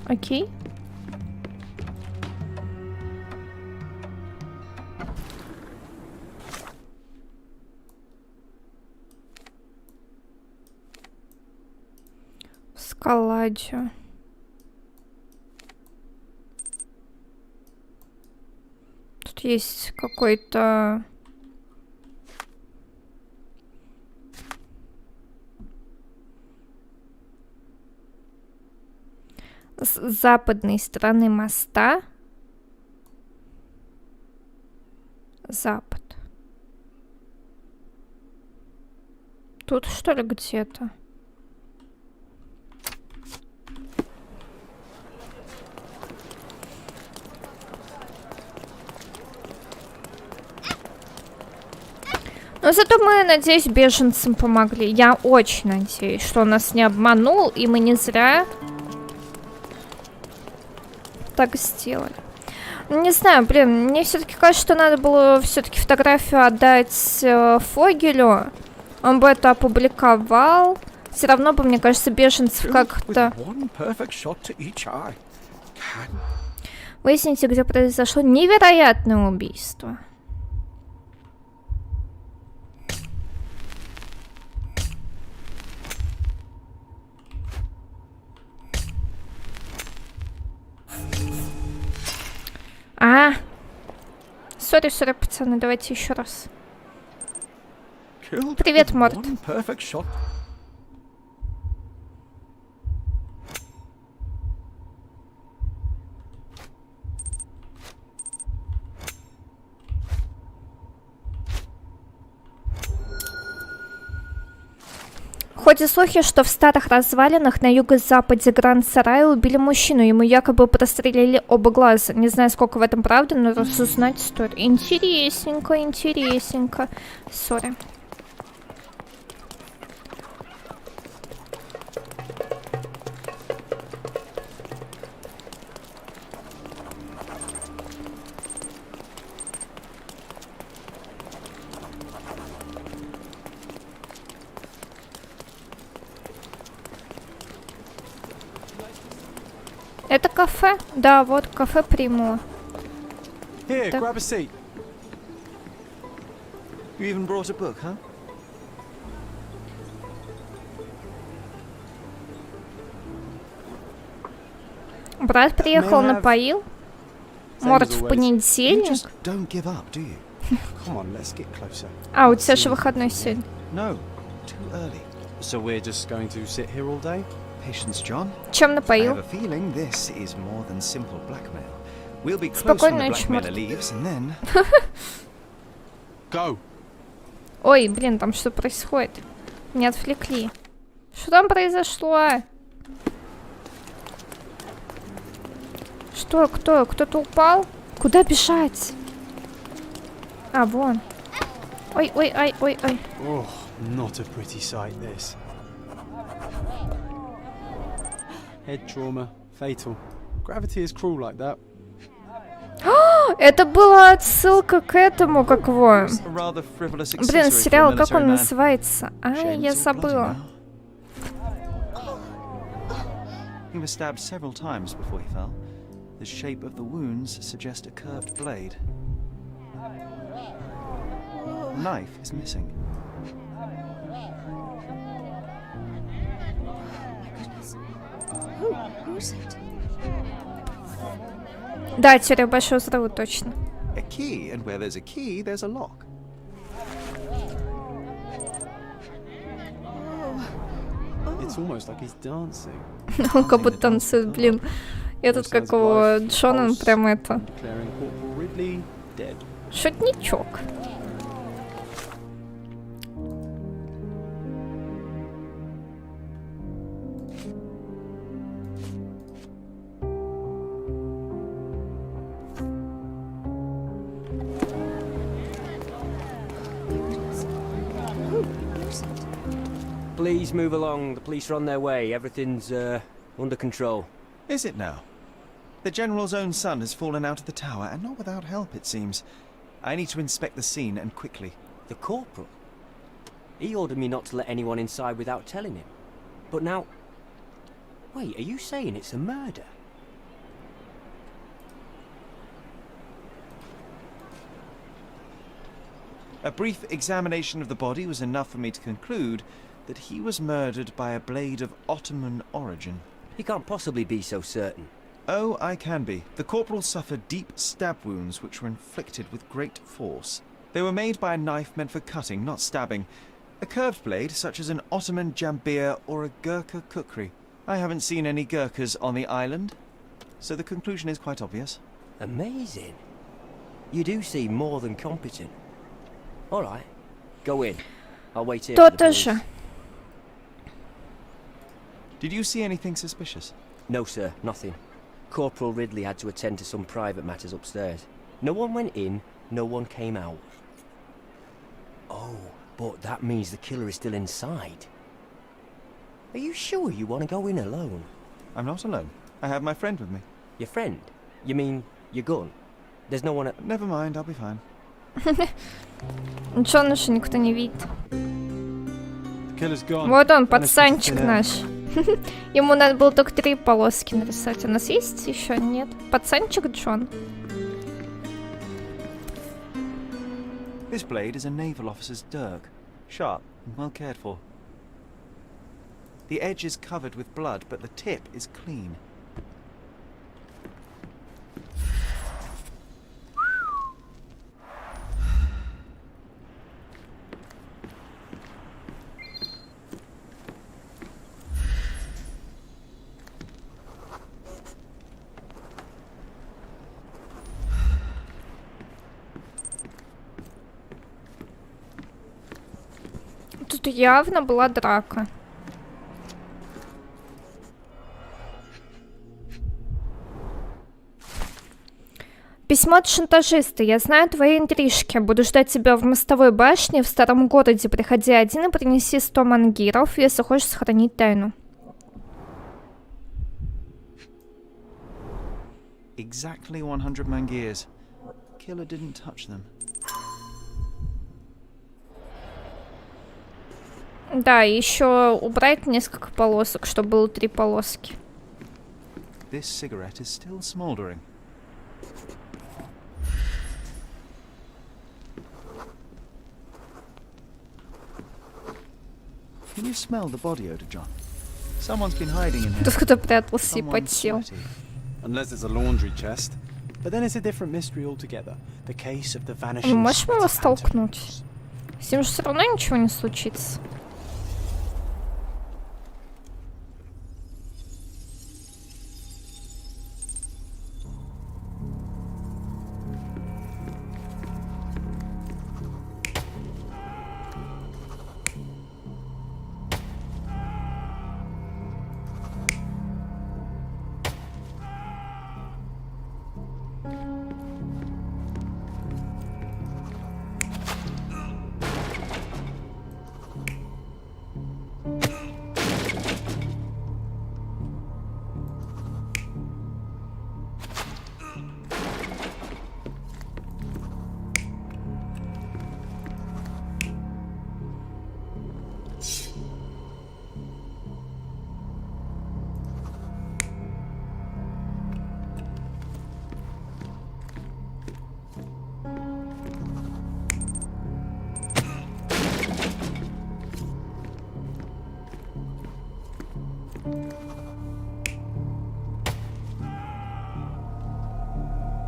Окей. Скаладио. Тут есть какой-то... С западной стороны моста. Запад. Тут что ли где-то? Но зато мы, надеюсь, беженцам помогли. Я очень надеюсь, что он нас не обманул, и мы не зря так сделали. Не знаю, блин, мне все-таки кажется, что надо было все-таки фотографию отдать Фогелю. Он бы это опубликовал. Все равно бы, мне кажется, беженцев как-то... Выясните, где произошло невероятное убийство. Сори, пацаны, давайте еще раз. Привет, Морд. Ходят слухи, что в старых развалинах на юго-западе Гранд-Сарая убили мужчину. Ему якобы прострелили оба глаза. Не знаю, сколько в этом правды, но разузнать стоит. Интересненько, интересненько. Сори. Это кафе? Да, вот кафе Примула. Here, grab a seat. You even brought a book, huh? Брат приехал, напоил. Может, в понедельник? А, у тебя же выходной сегодня. Чем напоил? Спокойной ночи, Морд. Ой, блин, там что происходит? Меня отвлекли. Что там произошло? Что? Кто? Кто-то упал? Куда бежать? А, вон. Ой, ой, ой, ой, ой. Oh, not a pretty sight, this. Head trauma, fatal. Gravity is cruel like that. Это была отсылка к этому, как его. Блин, сериал, как он называется? Ай, я забыла. He was stabbed several times before he fell. The shape of the wounds suggests a curved blade. The knife is missing. Да, теория большого взрыва, точно. A key, and where there's a key, there's a lock. It's almost like he's dancing. Он как будто танцует, блин. Этот, как его, Джон, он прям это... Шутничок. Please move along. The police are on their way. Everything's under control. Is it now? The General's own son has fallen out of the tower, and not without help, it seems. I need to inspect the scene, and quickly. The corporal? He ordered me not to let anyone inside without telling him. But now... Wait, are you saying it's a murder? A brief examination of the body was enough for me to conclude that he was murdered by a blade of Ottoman origin. You can't possibly be so certain. Oh, I can be. The corporal suffered deep stab wounds which were inflicted with great force. They were made by a knife meant for cutting, not stabbing. A curved blade, such as an Ottoman jambir or a Gurkha kukri. I haven't seen any Gurkhas on the island, so the conclusion is quite obvious. Amazing. You do seem more than competent. All right, go in. I'll wait here for the police. Did you see anything suspicious? No, sir, nothing. Corporal Ridley had to attend to some private matters upstairs. No one went in, no one came out. Oh, but that means the killer is still inside. Are you sure you want to go in alone? I'm not alone. I have my friend with me. Your friend? You mean your gun? There's no one at... Never mind, I'll be fine. Джона же никто не видит. Вот он, пацанчик наш. Ему надо было только 3 полоски нарисовать. У нас есть еще? Нет. Пацанчик Джон. This blade is a naval officer's dirk. Sharp and well cared for. The edge is covered with blood, but the tip is clean. Тут явно была драка. Письмо от шантажиста. Я знаю твои интрижки. Буду ждать тебя в мостовой башне в старом городе. Приходи один и принеси 100 мангиров, если хочешь сохранить тайну. Exactly 100 mangirs. Killer didn't touch them. Да, еще убрать несколько полосок, чтобы было 3 полоски. This cigarette is still smoldering. Can you smell the body odor, John? Someone's been hiding in here. Тут кто прятался и подсел. Unless it's a laundry chest. But then it's a different mystery altogether. The case of the vanishing... Можешь его столкнуть? С ним же все равно ничего не случится.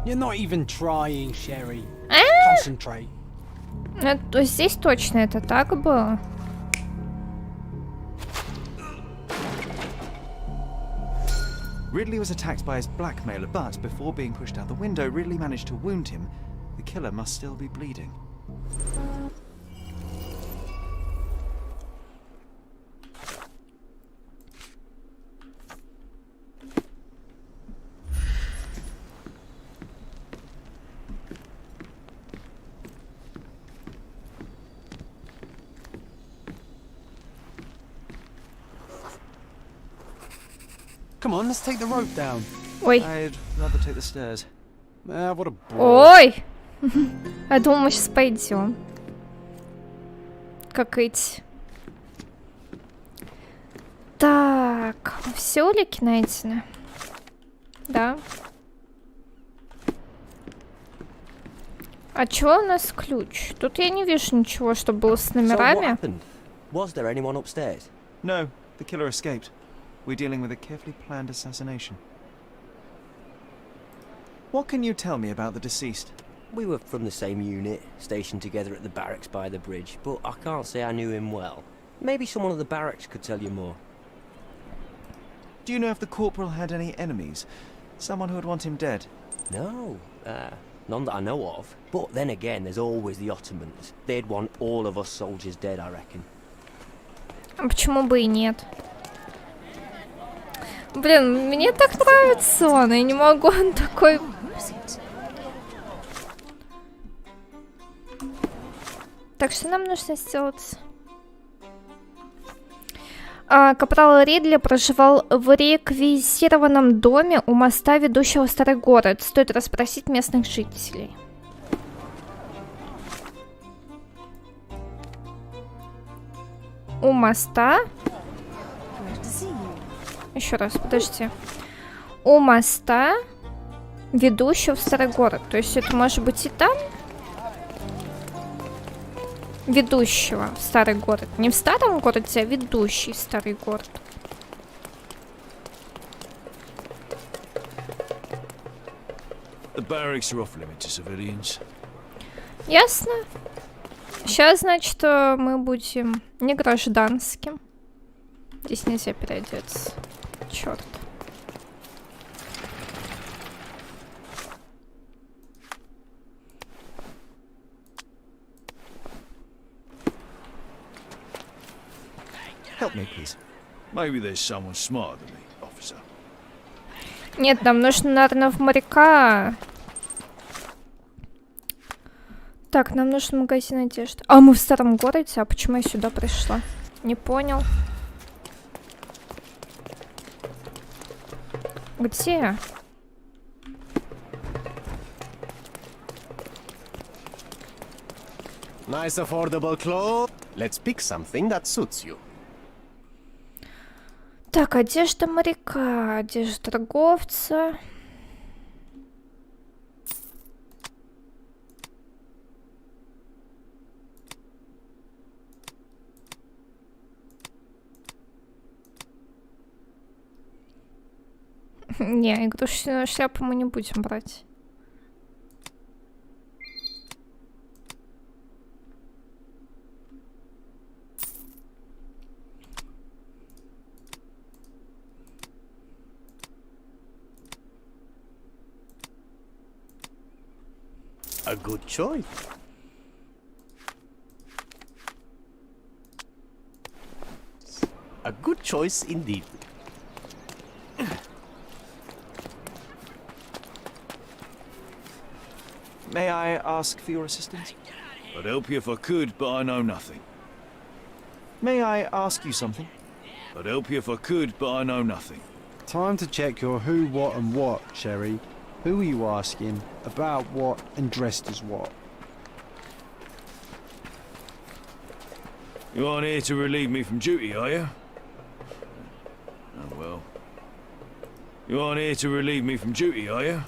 You're not even trying, Sherry. Concentrate. То здесь точно это так было. Ridley was attacked by his blackmailer, but before being pushed out the window, Ridley managed to wound him. The killer must still be bleeding. Come on, let's take the rope down. Ой. I'd rather take the stairs. What a bore. Ой! Я думал, мы сейчас пойдем. Как эти. Так, все улики найдены? Да. А чего у нас ключ? Тут я не вижу ничего, что было с номерами. Was there anyone upstairs? No, the killer escaped. We're dealing with a carefully planned assassination. What can you tell me about the deceased? We were from the same unit, stationed together at the barracks by the bridge, but I can't say I knew him well. Maybe someone at the barracks could tell you more. Do you know if the corporal had any enemies? Someone who would want him dead? No, none that I know of. But then again, there's always the Ottomans. They'd want all of us soldiers dead, I reckon. А почему бы и нет? Блин, мне так нравится он, я не могу, он такой... Так, что нам нужно сделать? Капрал Ридли проживал в реквизированном доме у моста, ведущего в старый город. Стоит расспросить местных жителей. У моста? Еще раз, подожди. У моста, ведущего в старый город. То есть это может быть и там? Ведущего в старый город. Не в старом городе, а ведущий в старый город. Ясно. Сейчас, значит, мы будем не гражданским. Здесь нельзя переодеться. Черт. Help me, please. Maybe there's someone smarter than me, officer. Нет, нам нужно, наверное, в моряка. Так, нам нужен магазин одежды. А мы в старом городе? А почему я сюда пришла? Не понял. Где? Nice affordable clothes. Let's pick something that suits you. Так, одежда моряка, одежда торговца. Не, игрушечную шляпу мы не будем брать. A good choice. A good choice indeed. May I ask for your assistance? I'd help you if I could, but I know nothing. May I ask you something? I'd help you if I could, but I know nothing. Time to check your who, what and what, Sherry. Who are you asking? About what and dressed as what? You aren't here to relieve me from duty, are you? Oh well. You aren't here to relieve me from duty, are you?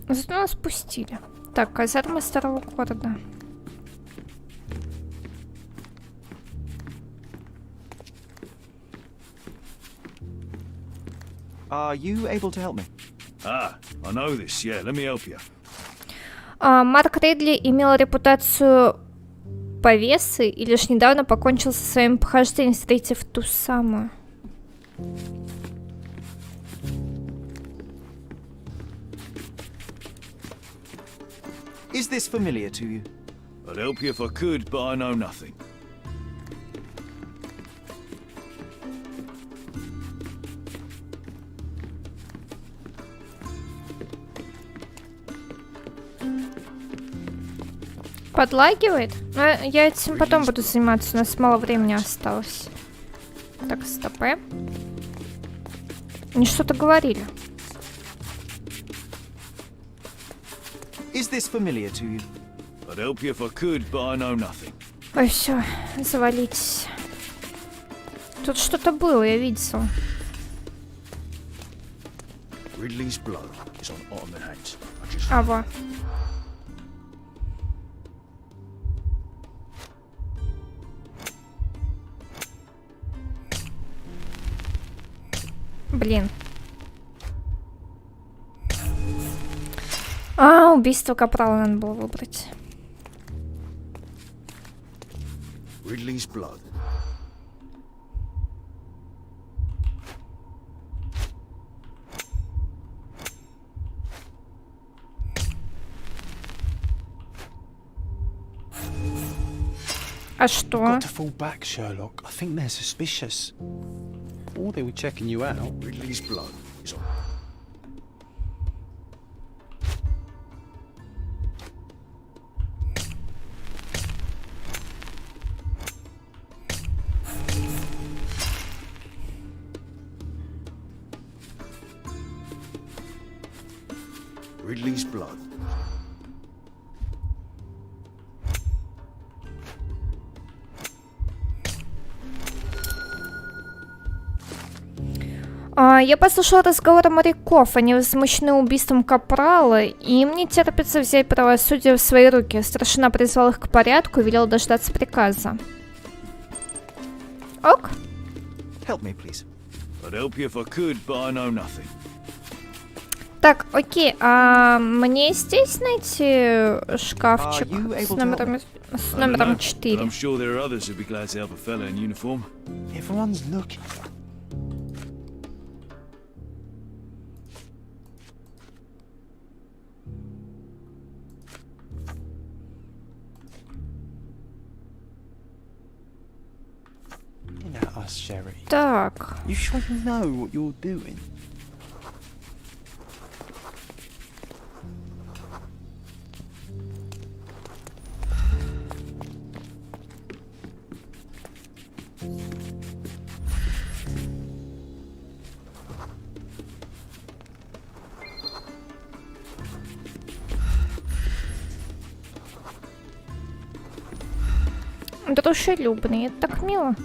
Зато нас пустили. Так, казарма старого города. Are you able to help me? Ah, I know this, yeah, let me help you. Марк Ридли имел репутацию повесы и лишь недавно покончил со своим похождением, встретив ту самую. Is this familiar to you? I'd help you if I could, but I know nothing. Подлагивает? Но я этим потом буду заниматься, у нас мало времени осталось. Так, стопэ. Они что-то говорили. Is this familiar to you? I'd help you if I could, but I know nothing. Ой, все, завалитесь. Тут что-то было, я видела. Ridley's blood is on Ottoman hands. Ава. Блин. Убийство капрала надо было выбрать. Ridley's blood. А что? Got to fall back, Sherlock. I think they're suspicious. Or they were checking you out. Ridley's blood is on. Ridley's blood. Я послушала разговор моряков. Они возмущены убийством капрала, и им не терпится взять правосудие в свои руки. Старшина призвал их к порядку и велел дождаться приказа. Ок. Help me, please. I'd help you if I could, but I know nothing. Так, окей, а мне здесь найти шкафчик с номером 4? I'm sure there are others who'd be glad to help a fella in uniform. Everyone's looking. Sherry. Так. You sure you know what you're doing? Дружелюбный, это так мило.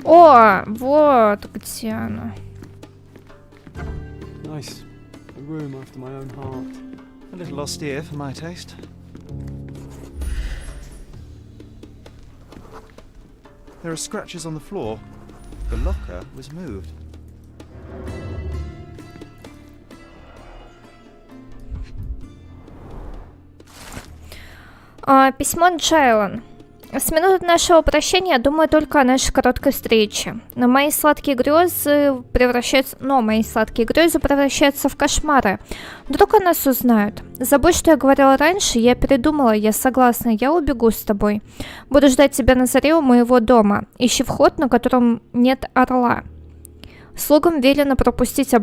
О, вот где она. Nice. A room after my own heart. A little austere for my taste. There are scratches on the floor. The locker was moved. Письмо Джайлан. С минуты нашего прощения я думаю только о нашей короткой встрече. Но мои сладкие грезы превращаются в кошмары. Вдруг о нас узнают. Забудь, что я говорила раньше, я передумала, я согласна, я убегу с тобой. Буду ждать тебя на заре у моего дома. Ищи вход, на котором нет орла. Слугам велено пропустить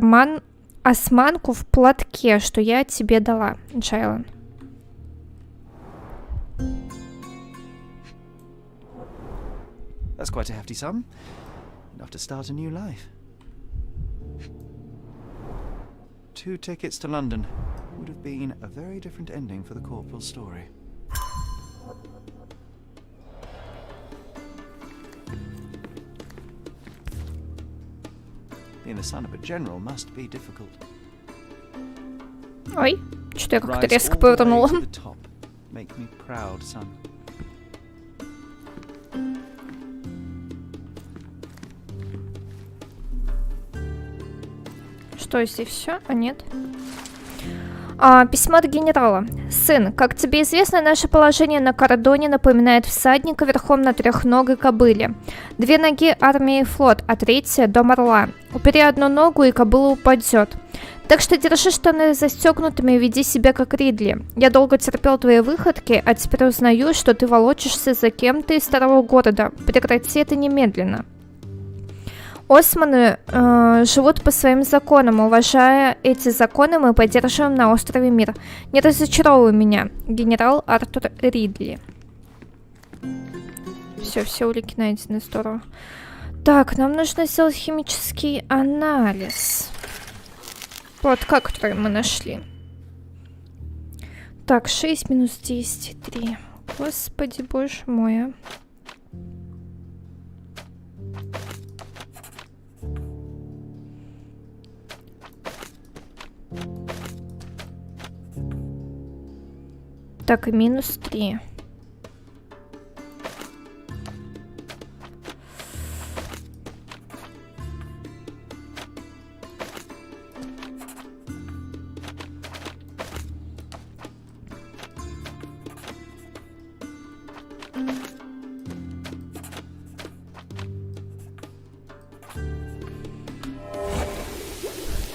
османку в платке, что я тебе дала, Джайлан. That's quite a hefty sum. Enough to start a new life. 2 tickets to London. Would have been a very different ending for the corporal's story. Being the son of a general must be difficult. Ой, что я как-то резко повернула. Make me proud, son. Что, здесь все? А нет. Письмо от генерала. Сын, как тебе известно, наше положение на кордоне напоминает всадника верхом на трехногой кобыле. 2 ноги — армия и флот, а 3 — дом орла. Убери одну ногу, и кобыла упадет. Так что держи штаны застегнутыми и веди себя как Ридли. Я долго терпел твои выходки, а теперь узнаю, что ты волочишься за кем-то из старого города. Прекрати это немедленно. Османы живут по своим законам. Уважая эти законы, мы поддерживаем на острове мир. Не разочаровывай меня. Генерал Артур Ридли. Все улики найдены, здорово. Так, нам нужно сделать химический анализ. Вот, который мы нашли. Так, 6 минус 10, 3. Господи, боже мой. А. Так, и минус 3.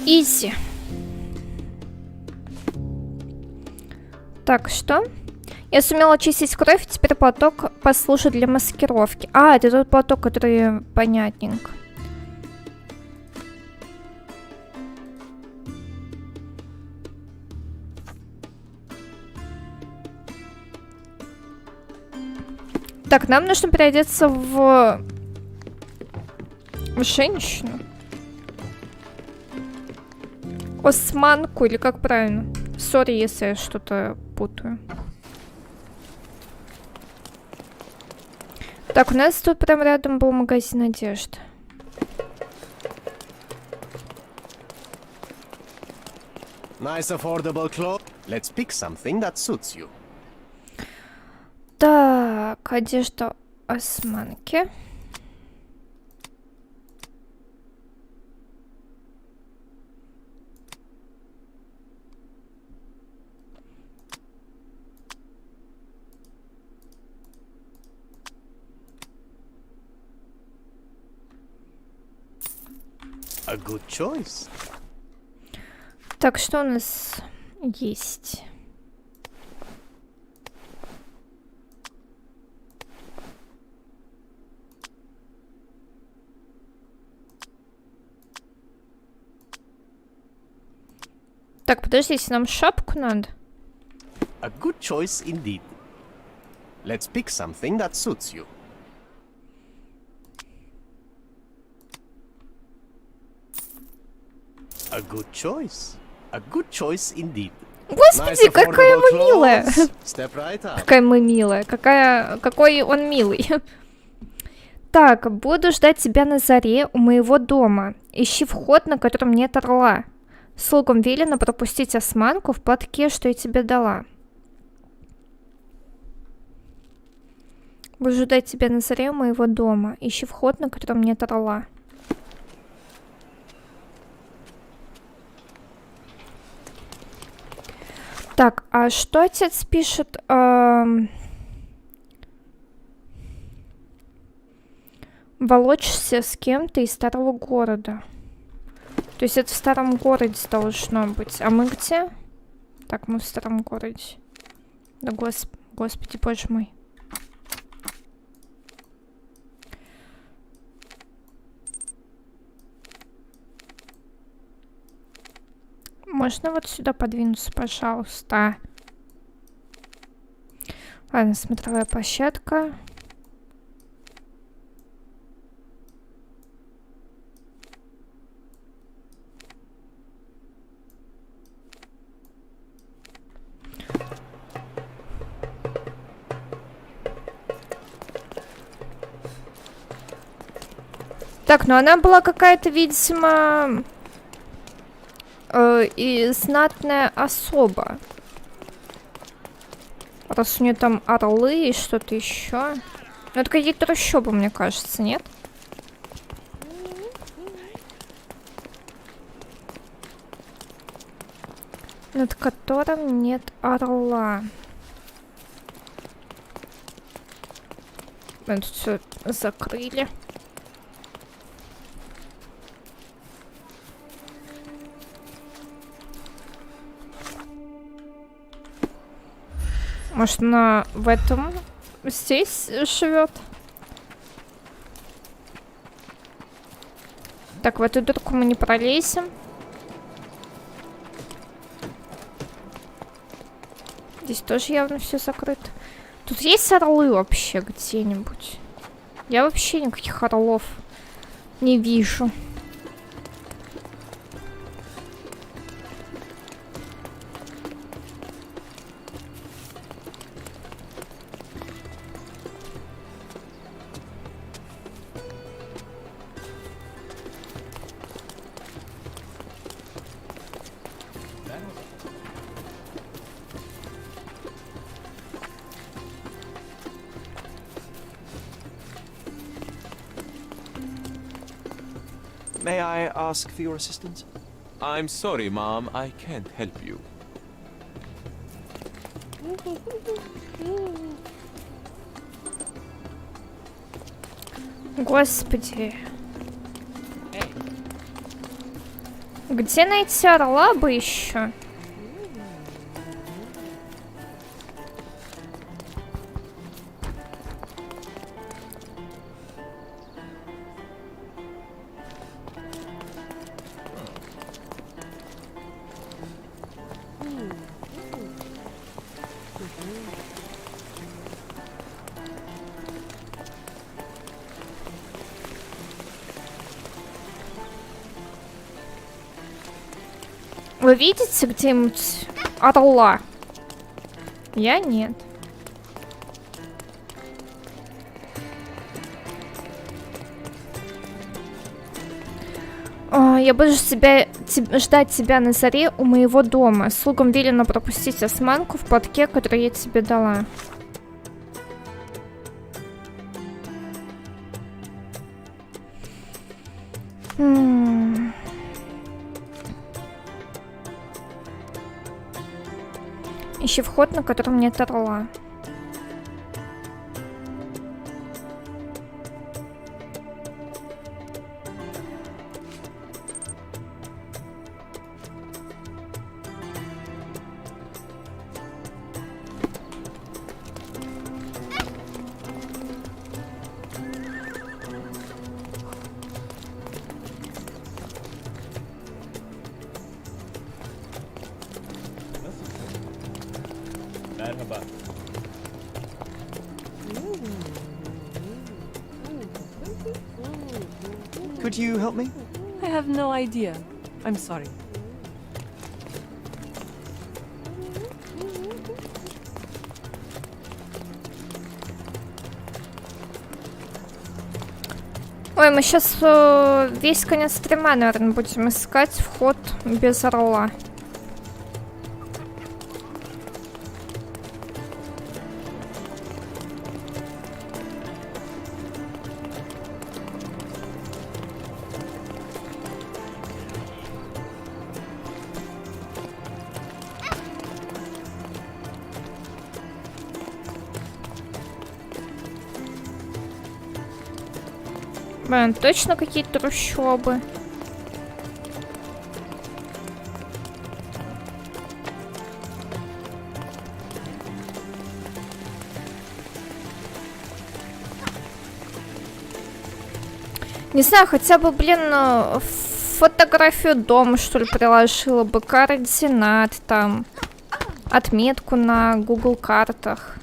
Изи. Так, что? Я сумела очистить кровь, теперь платок послужит для маскировки. А, это тот платок, который понятненько. Так, нам нужно переодеться в женщину. Османку, или как правильно? Сори, если я что-то путаю. Так, у нас тут прям рядом был магазин одежды. Nice affordable clothes. Let's pick something that suits you. Так, одежда османки. A good choice. Так, что у нас есть? Так, подождите, нам шапку надо. A good choice indeed. Let's pick something that suits you. A good choice. A good choice indeed. Господи, какая мы милая. Step right up. Какая мы милая. Какой он милый. Так, буду ждать тебя на заре у моего дома. Ищи вход, на котором нет орла. Слугам велено пропустить османку в платке, что я тебе дала. Буду ждать тебя на заре у моего дома. Ищи вход, на котором нет орла. Так, а что отец пишет? Волочишься с кем-то из старого города. То есть это в старом городе должно быть. А мы где? Так, мы в старом городе. Да господи, боже мой. Можно вот сюда подвинуться, пожалуйста? Ладно, смотровая площадка. Так, ну она была какая-то, видимо, и знатная особа. Раз у нее там орлы и что-то еще. Ну, это какие-то трущобы, мне кажется, нет? Над которым нет орла. Мы тут все закрыли. Может, она в этом здесь живет? Так, в эту дырку мы не пролезем. Здесь тоже явно все закрыто. Тут есть орлы вообще где-нибудь? Я вообще никаких орлов не вижу. May I ask for your assistance? I'm sorry, Mom. I can't help you. Господи. Где найти орла бы еще? Вы видите где-нибудь орла? Я нет. Я буду ждать тебя на заре у моего дома. Слугам велено пропустить османку в платке, который я тебе дала. Ищи вход, на котором нет орла. Could you help me? I have no idea. I'm sorry. Ой, мы сейчас весь конец стрима, наверное, будем искать вход без орла. Блин, точно какие-то трущобы. Не знаю, хотя бы, блин, фотографию дома, что ли, приложила бы, координат там, отметку на Google картах.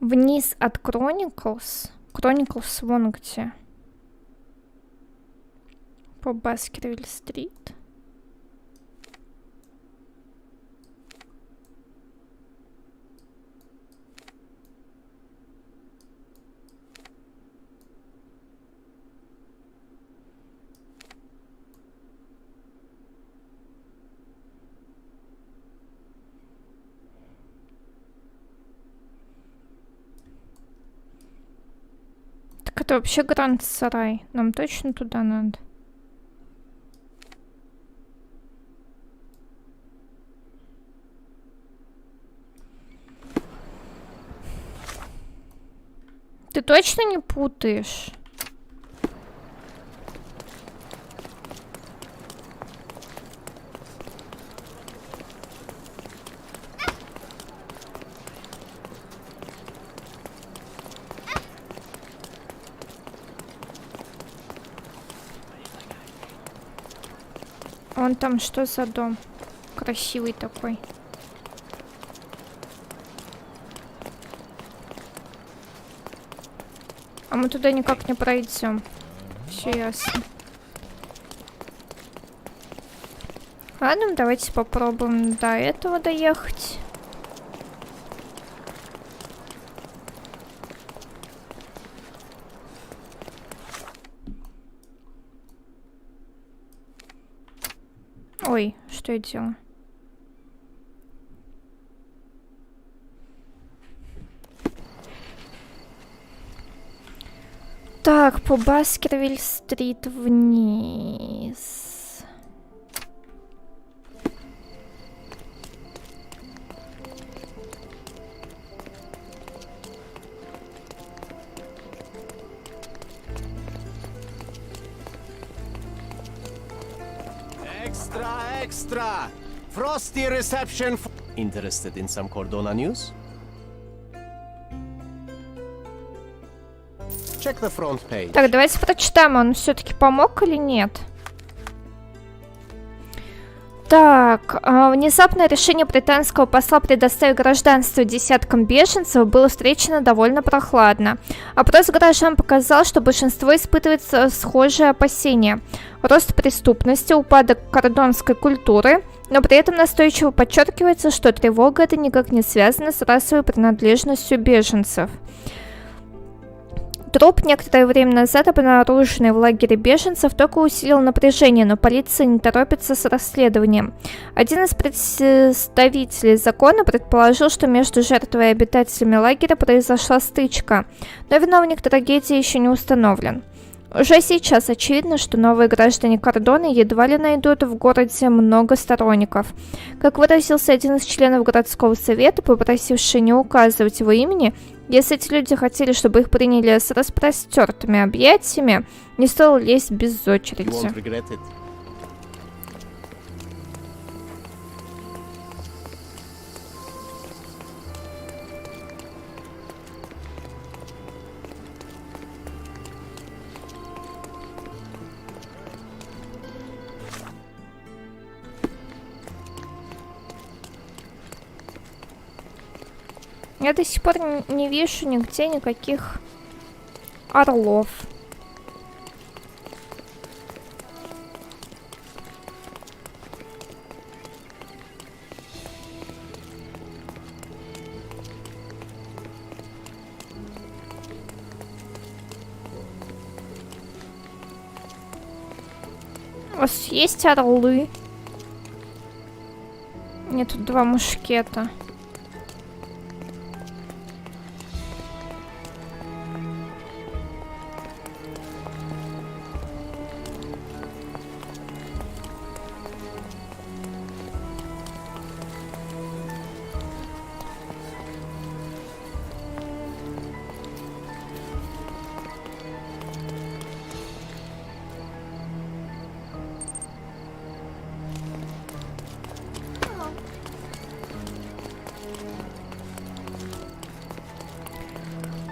Вниз от Chronicles. Chronicles вон где. По Баскервилл-стрит. Это вообще Гранд-сарай. Нам точно туда надо? Ты точно не путаешь? Вон там что за дом? красивый такой. А мы туда никак не пройдем. Все ясно. Ладно, давайте попробуем до этого доехать. Ой, что я делаю? Так, по Баскервиль-стрит вниз. Extra, extra! Frosty reception. Interested in some Cordona news? Check the front page. Так, давайте прочитаем, он все-таки помог или нет. Так, внезапное решение британского посла предоставить гражданство десяткам беженцев было встречено довольно прохладно. Опрос горожан показал, что большинство испытывает схожие опасения. Рост преступности, упадок кордонской культуры, но при этом настойчиво подчеркивается, что тревога эта никак не связана с расовой принадлежностью беженцев. Труп, некоторое время назад обнаруженный в лагере беженцев, только усилил напряжение, но полиция не торопится с расследованием. Один из представителей закона предположил, что между жертвой и обитателями лагеря произошла стычка, но виновник трагедии еще не установлен. Уже сейчас очевидно, что новые граждане Кордона едва ли найдут в городе много сторонников. Как выразился один из членов городского совета, попросивший не указывать его имени, если эти люди хотели, чтобы их приняли с распростертыми объятиями, не стоило лезть без очереди. Я до сих пор не вижу нигде никаких орлов. У вас есть орлы? Нет, тут два мушкета.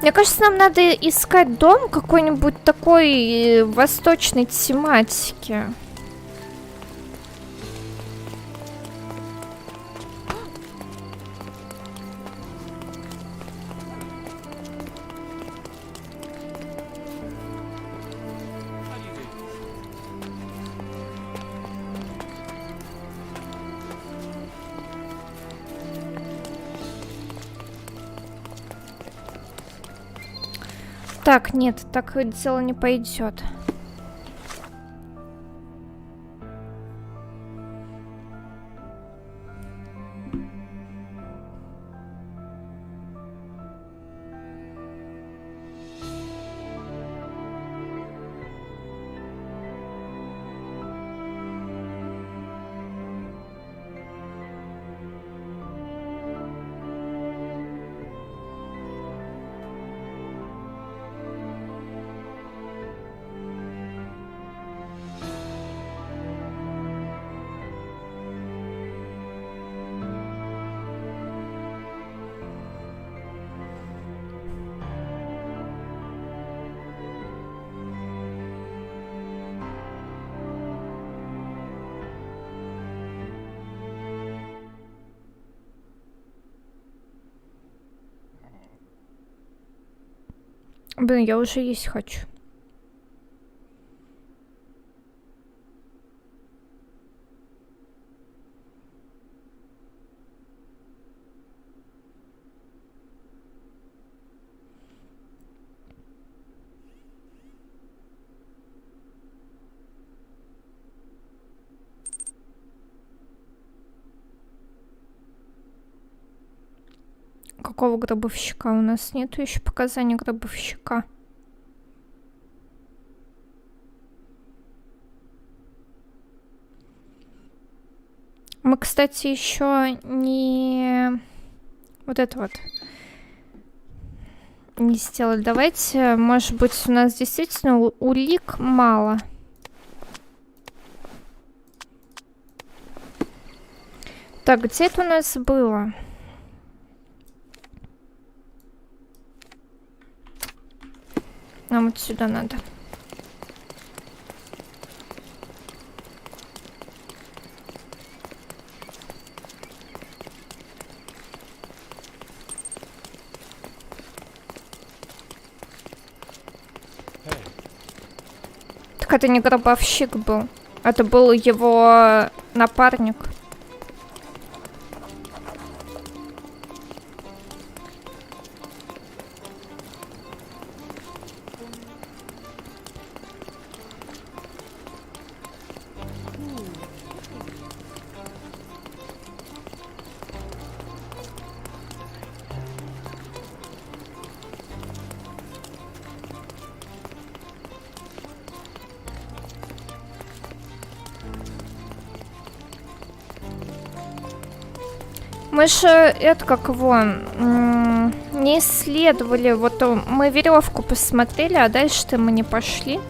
Мне кажется, нам надо искать дом какой-нибудь такой восточной тематики. Так, нет, так дело не пойдет. Блин, я уже есть хочу. Какого гробовщика? У нас нету еще показаний гробовщика. Мы, кстати, еще не... Вот это вот. Не сделали. Давайте, может быть, у нас действительно улик мало. Так, где это у нас было? Нам вот сюда надо. Так это не гробовщик был. Это был его напарник. Мы же, это как его, не исследовали. Вот мы веревку посмотрели, а дальше-то мы не пошли.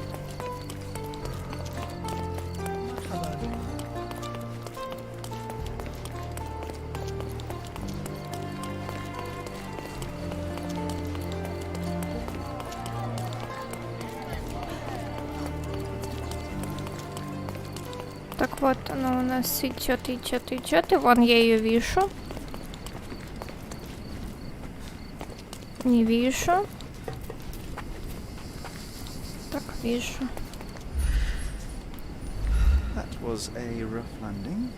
Так вот, она у нас идет, идет, идет, и вон я ее вижу. Не вижу. Так, вижу. That was a rough landing.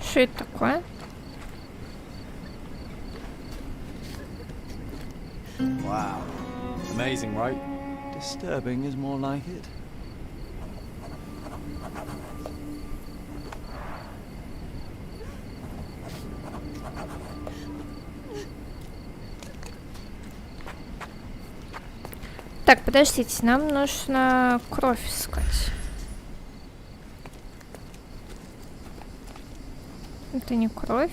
Что это такое? Wow. Amazing, right? Disturbing is more like it. Так, подождите, нам нужно кровь искать. Это не кровь.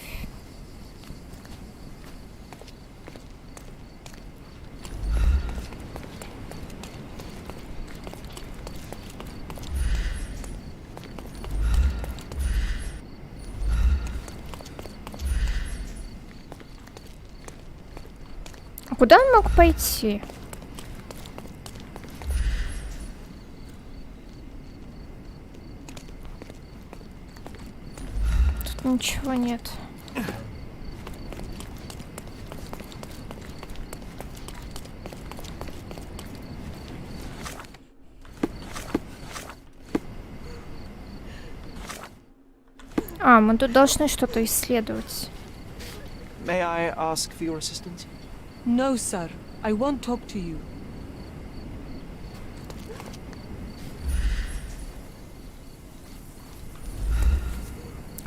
А куда он мог пойти? Ничего нет. А, мы тут должны что-то исследовать. May I ask for your assistance? No, sir. I won't talk to you.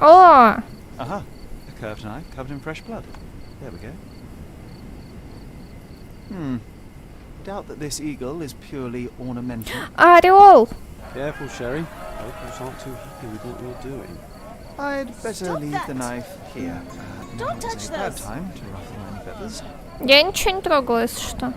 О! Aha, a curved knife covered in fresh blood. There we go. Doubt that this eagle is purely ornamental. Орел! Careful, Sherry. Locals aren't too happy with what you're doing. I'd better leave the knife here. Don't touch a bad those. time to ruffle any feathers. Я ничего не трогала, если что.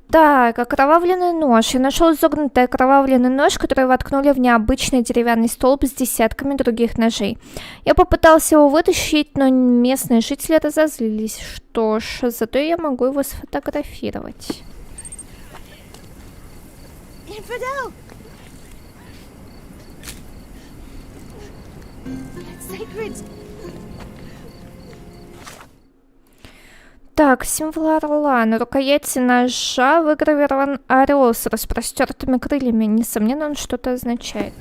Так, окровавленный нож. Я нашел изогнутый окровавленный нож, который воткнули в необычный деревянный столб с десятками других ножей. Я попытался его вытащить, но местные жители разозлились. Что ж, зато я могу его сфотографировать. Так, символ орла. На рукояти ножа выгравирован орел с распростертыми крыльями. Несомненно, он что-то означает.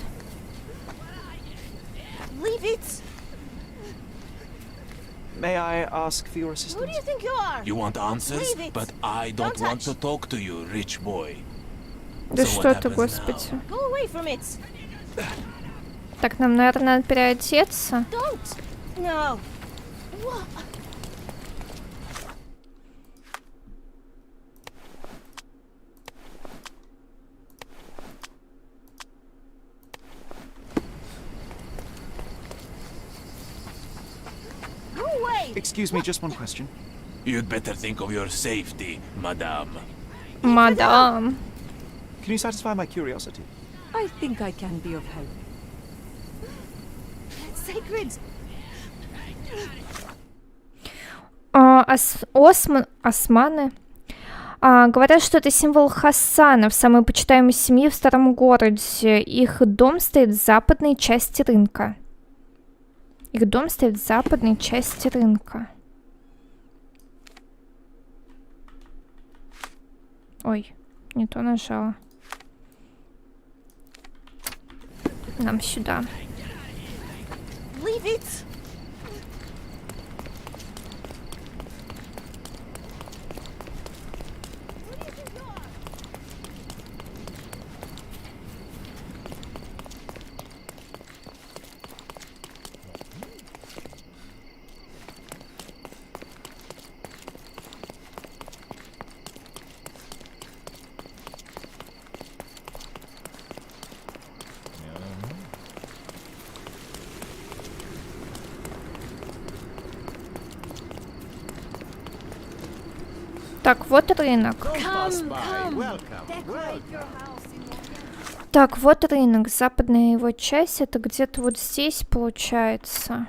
May I ask for your assistance? Who do you think you are? You want answers? But I don't want to talk to you, rich boy. Да что это, господи. Go away from it. Так, нам, наверное, надо переодеться. Don't. No. What? Excuse me, just one question. You'd better think of your safety, madame. Мадам. Can you satisfy my curiosity? I think I can be of help. Sacred. Османы. Говорят, что это символ Хасанов, самой почитаемой семьи в старом городе. Их дом стоит в западной части рынка. Их дом стоит в западной части рынка. Ой, не то нажала. Нам сюда. Leave it. Так, вот рынок. Так, вот рынок. Западная его часть. Это где-то вот здесь получается.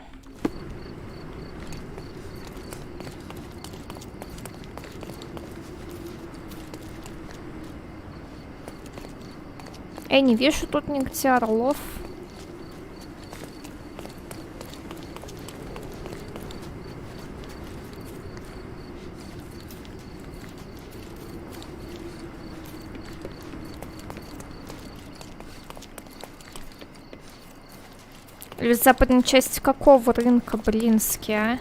Я не вижу тут нигде орлов. Или в западной части какого рынка, блински, а?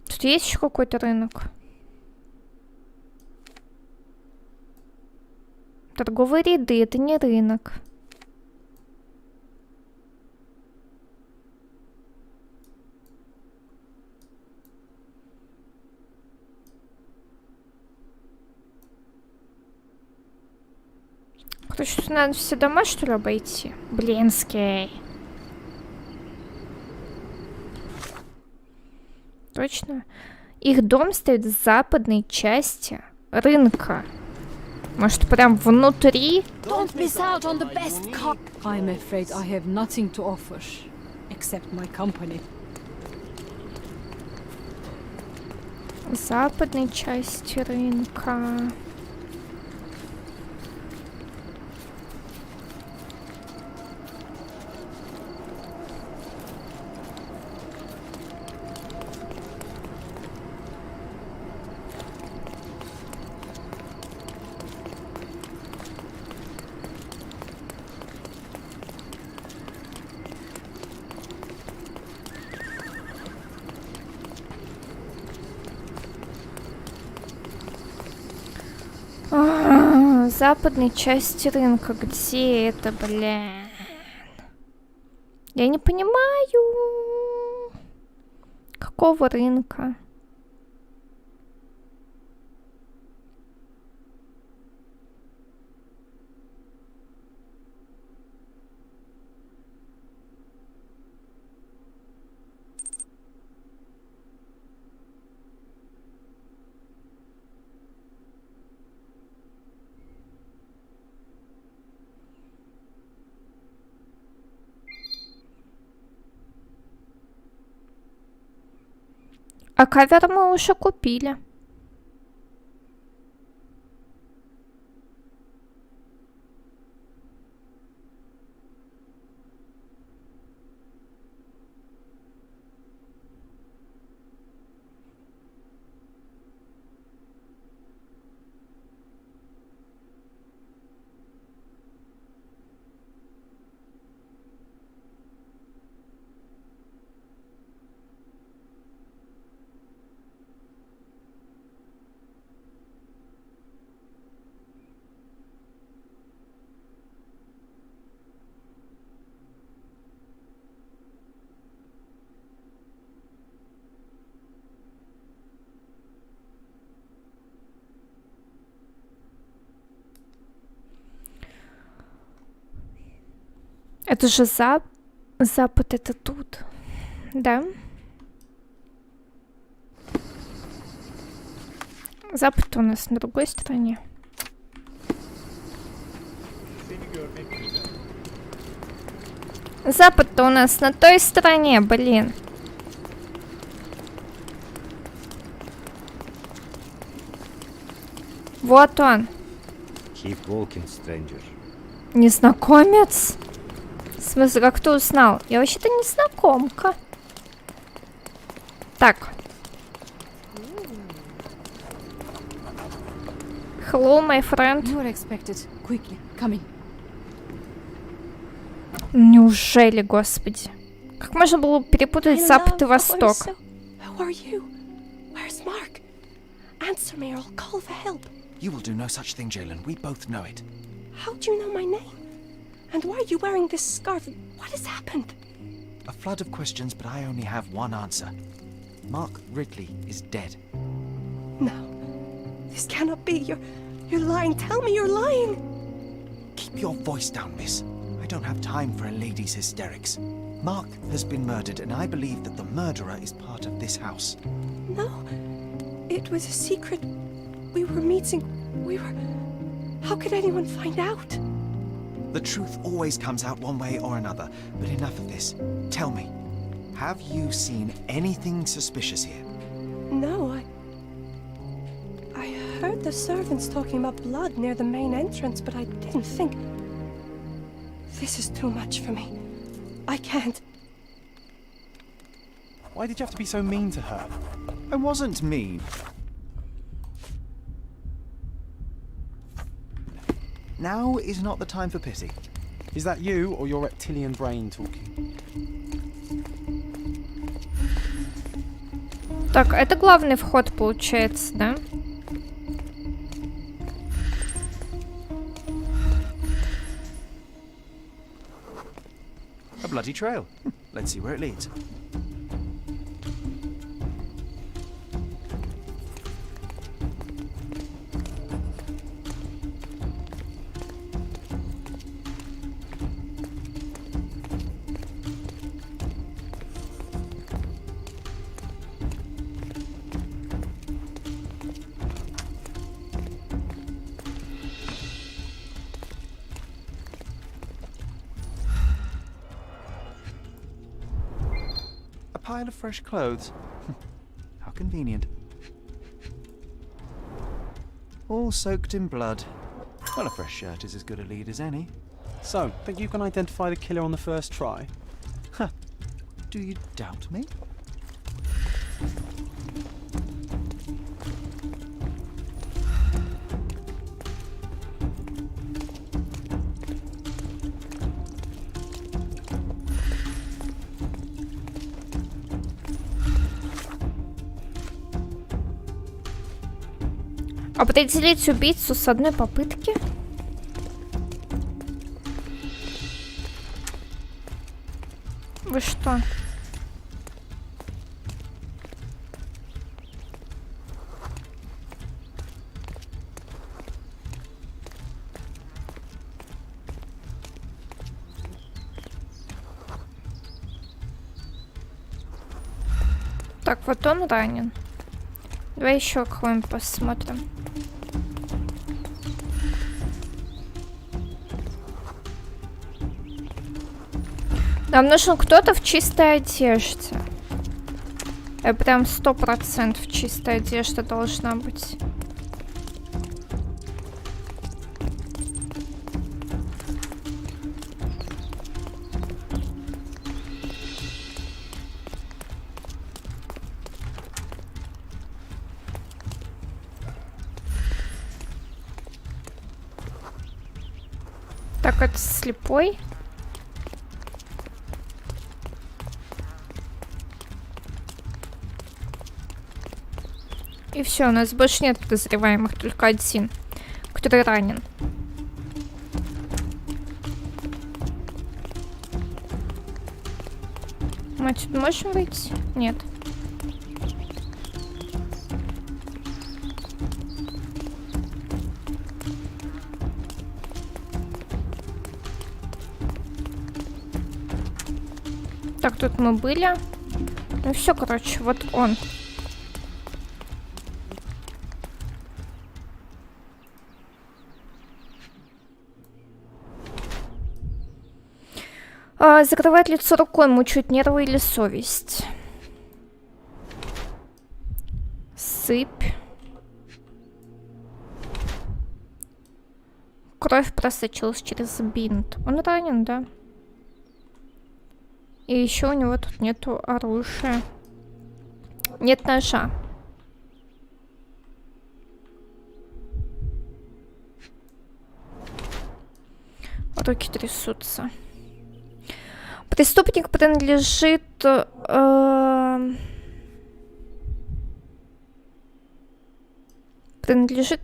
Тут есть еще какой-то рынок? Торговые ряды, это не рынок. Короче, тут надо все дома, что ли, обойти? Блинский. Точно? Их дом стоит в западной части рынка. Может, прям внутри? Don't miss out on the best car. I'm afraid I have nothing to offer, except my company. В западной части рынка. Западной части рынка. Где это, блин? Я не понимаю. Какого рынка? А кавер мы уже купили. Это же Запад это тут, да? Запад у нас на другой стороне. Запад-то у нас на той стороне, блин. Вот он. Keep walking, stranger. Незнакомец? В смысле, как ты узнал? Я вообще-то незнакомка. Так. Hello, my friend. You are expected. Quickly, coming. Неужели, господи? Как можно было перепутать Запад и Восток? Who are you? Where's Mark? Answer me or I'll call for help. You will do no such thing, Jalen. We both know it. How do you know my name? And why are you wearing this scarf? What has happened? A flood of questions, but I only have one answer. Mark Ridley is dead. No. This cannot be. You're lying. Tell me you're lying. Keep your voice down, miss. I don't have time for a lady's hysterics. Mark has been murdered, and I believe that the murderer is part of this house. No. It was a secret. We were meeting. How could anyone find out? The truth always comes out one way or another, but enough of this. Tell me, have you seen anything suspicious here? No, I heard the servants talking about blood near the main entrance, but I didn't think... This is too much for me. I can't. Why did you have to be so mean to her? I wasn't mean. Now is not the time for pity. Is that you or your reptilian brain talking? Так, это главный вход получается, да? A bloody trail. Let's see where it leads. Pile of fresh clothes. How convenient. All soaked in blood. Well, a fresh shirt is as good a lead as any. So, think you can identify the killer on the first try? Huh. Do you doubt me? Определить убийцу с одной попытки? Вы что? Так, вот он ранен. Давай еще кого-нибудь посмотрим. Нам нужен кто-то в чистой одежде. Прям 100% чистая одежда должна быть. Так, это слепой. И все, у нас больше нет подозреваемых, только один, который ранен. Мы отсюда можем выйти? Нет. Так, тут мы были. Ну все, короче, вот он. Закрывать лицо рукой, мучают нервы или совесть. Сыпь. Кровь просочилась через бинт. Он ранен, да? И еще у него тут нету оружия. Нет ножа. Руки трясутся. Преступник принадлежит... принадлежит...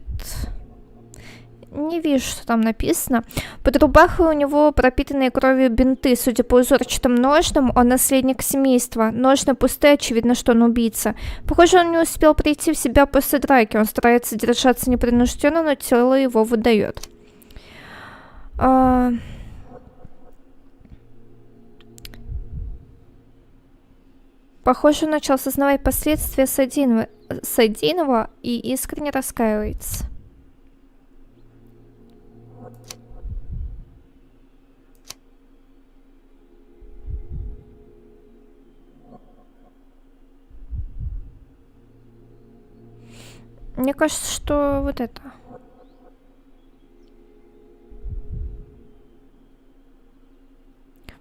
Не вижу, что там написано. Под рубахой у него пропитанные кровью бинты. Судя по узорчатым ножнам, он наследник семейства. Ножны пустые, очевидно, что он убийца. Похоже, он не успел прийти в себя после драки. Он старается держаться непринужденно, но тело его выдает. Похоже, он начал осознавать последствия содеянного и искренне раскаивается. Мне кажется, что вот это.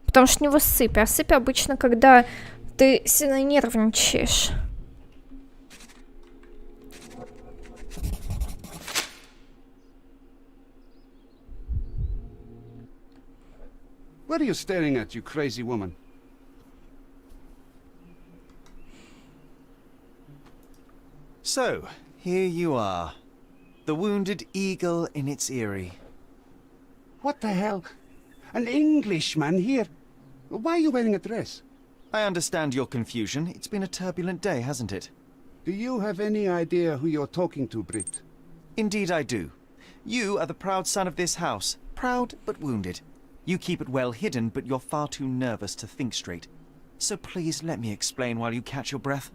Потому что у него сыпь. А сыпь обычно, когда ты сильно нервничаешь. What are you staring at, you crazy woman? So, here you are. The wounded eagle in its eyrie. What the hell? An Englishman here? Why are you wearing a dress? I understand your confusion. It's been a turbulent day, hasn't it? Do you have any idea who you're talking to, Brit? Indeed I do. You are the proud son of this house. Proud, but wounded. You keep it well hidden, but you're far too nervous to think straight. So please let me explain while you catch your breath.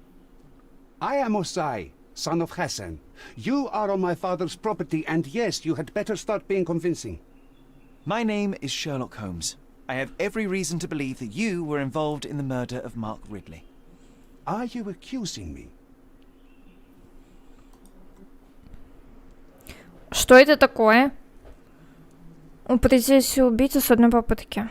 I am Osai, son of Hassan. You are on my father's property, and yes, you had better start being convincing. My name is Sherlock Holmes. I have every reason to believe that you were involved in the murder of Mark Ridley. Are you accusing me? Что это такое? Упредите убийцу с одной попытки.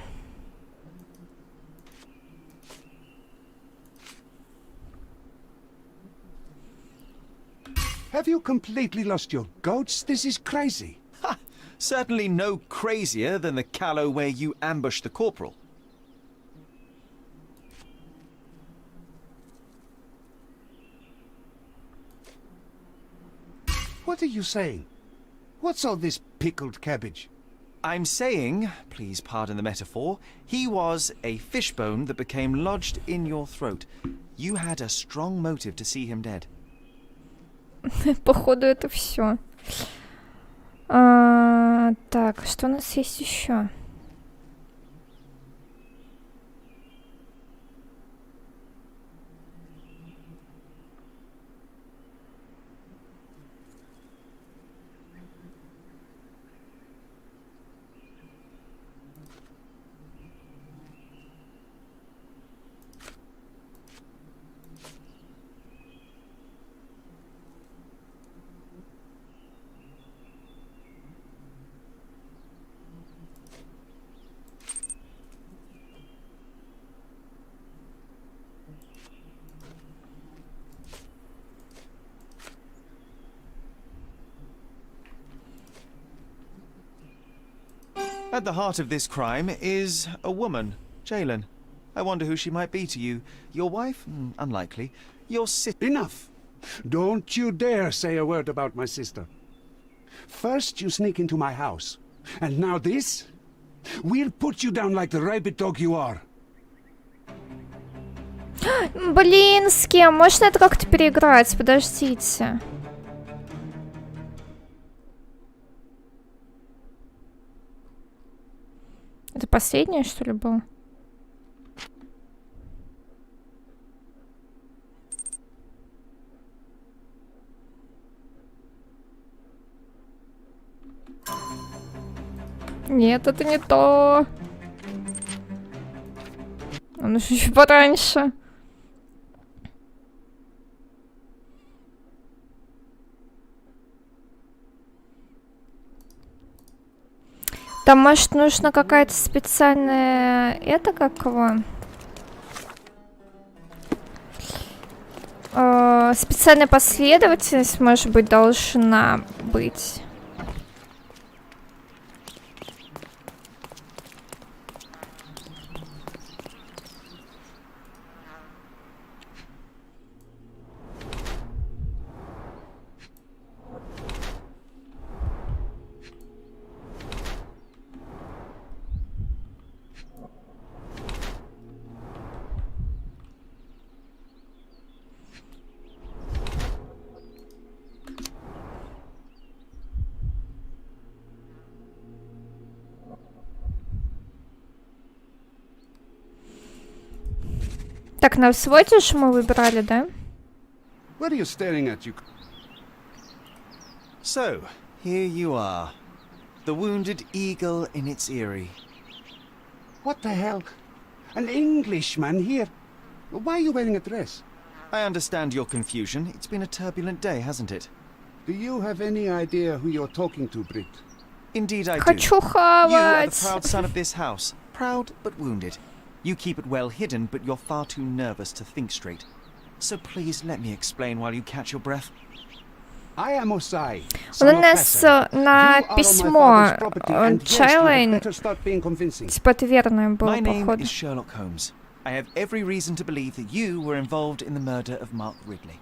Have you completely lost your goats? This is crazy. Ha! Certainly no crazier than the callow where you ambushed the corporal. What are you saying? What's all this pickled cabbage? I'm saying, please pardon the metaphor, he was a fishbone that became lodged in your throat. You had a strong motive to see him dead. Походу, это все. Так, что у нас есть еще? At the heart of this crime is a woman, Jalen. I wonder who she might be to you. Your wife? Unlikely. Your sister? Enough! Don't you dare say a word about my sister. First you sneak into my house, and now this? We'll put you down like the rabid dog you are. Блин, с кем? Можно это как-то переиграть? Подождите. Это последнее, что ли, было? Нет, это не то. Он уже чуть пораньше. Там, может, нужна какая-то специальная... Это как его? Специальная последовательность, может быть, должна быть. Так, на взводе же мы выбрали, да? What are you staring at, you? So, here you are. The wounded eagle in its eyrie. What the hell? An Englishman here? Why are you wearing a dress? I understand your confusion. It's been a turbulent day, hasn't it? Do you have any idea who you're talking to, Brit? Indeed I do. Хочу You are хавать. the proud son of this house. Proud but wounded. You keep it well hidden, but you're far too nervous to think straight. So please let me explain while you catch your breath. I am Osai. У нас на письмо Чайлайн, типа это верное было, My name походу. is Sherlock Holmes. I have every reason to believe that you were involved in the murder of Mark Ridley.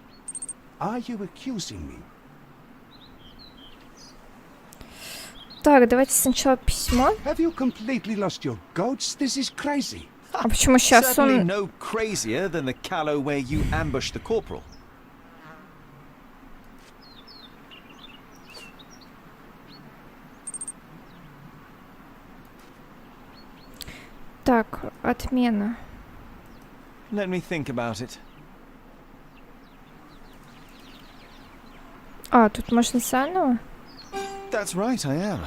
Are you accusing me? Так, давайте сначала письмо. Have you completely lost your goats? This is crazy. А почему сейчас Certainly он... no crazier than the callow where you ambushed the corporal. Так, отмена. Let me think about it. А, тут можно заново? That's right, I am.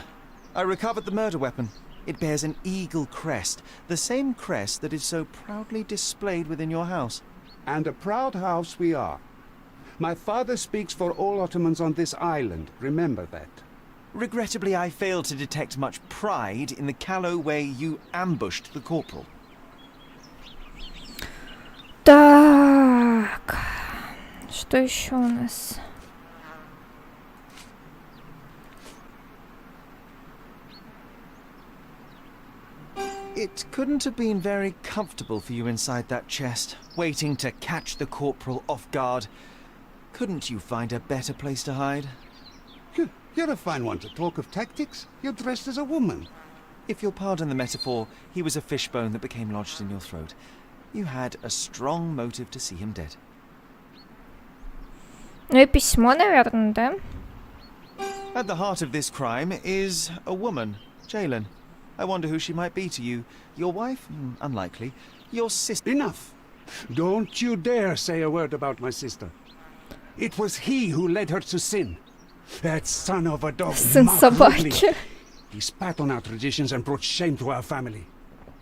I recovered the murder weapon. It bears an eagle crest, the same crest that is so proudly displayed within your house. And a proud house we are. My father speaks for all Ottomans on this island, remember that. Regrettably, I failed to detect much pride in the callow way you ambushed the corporal. Так, что еще у нас? It couldn't have been very comfortable for you inside that chest, waiting to catch the corporal off guard. Couldn't you find a better place to hide? You're a fine one to talk of tactics. You're dressed as a woman. If you'll pardon the metaphor, he was a fishbone that became lodged in your throat. You had a strong motive to see him dead. Ну и письмо, наверное, да? At the heart of this crime is a woman, Jalen. I wonder who she might be to you. Your wife? Unlikely. Your sister? Enough! Don't you dare say a word about my sister. It was he who led her to sin. That son of a dog, Сын Mark собаки. Ridley. He spat on our traditions and brought shame to our family.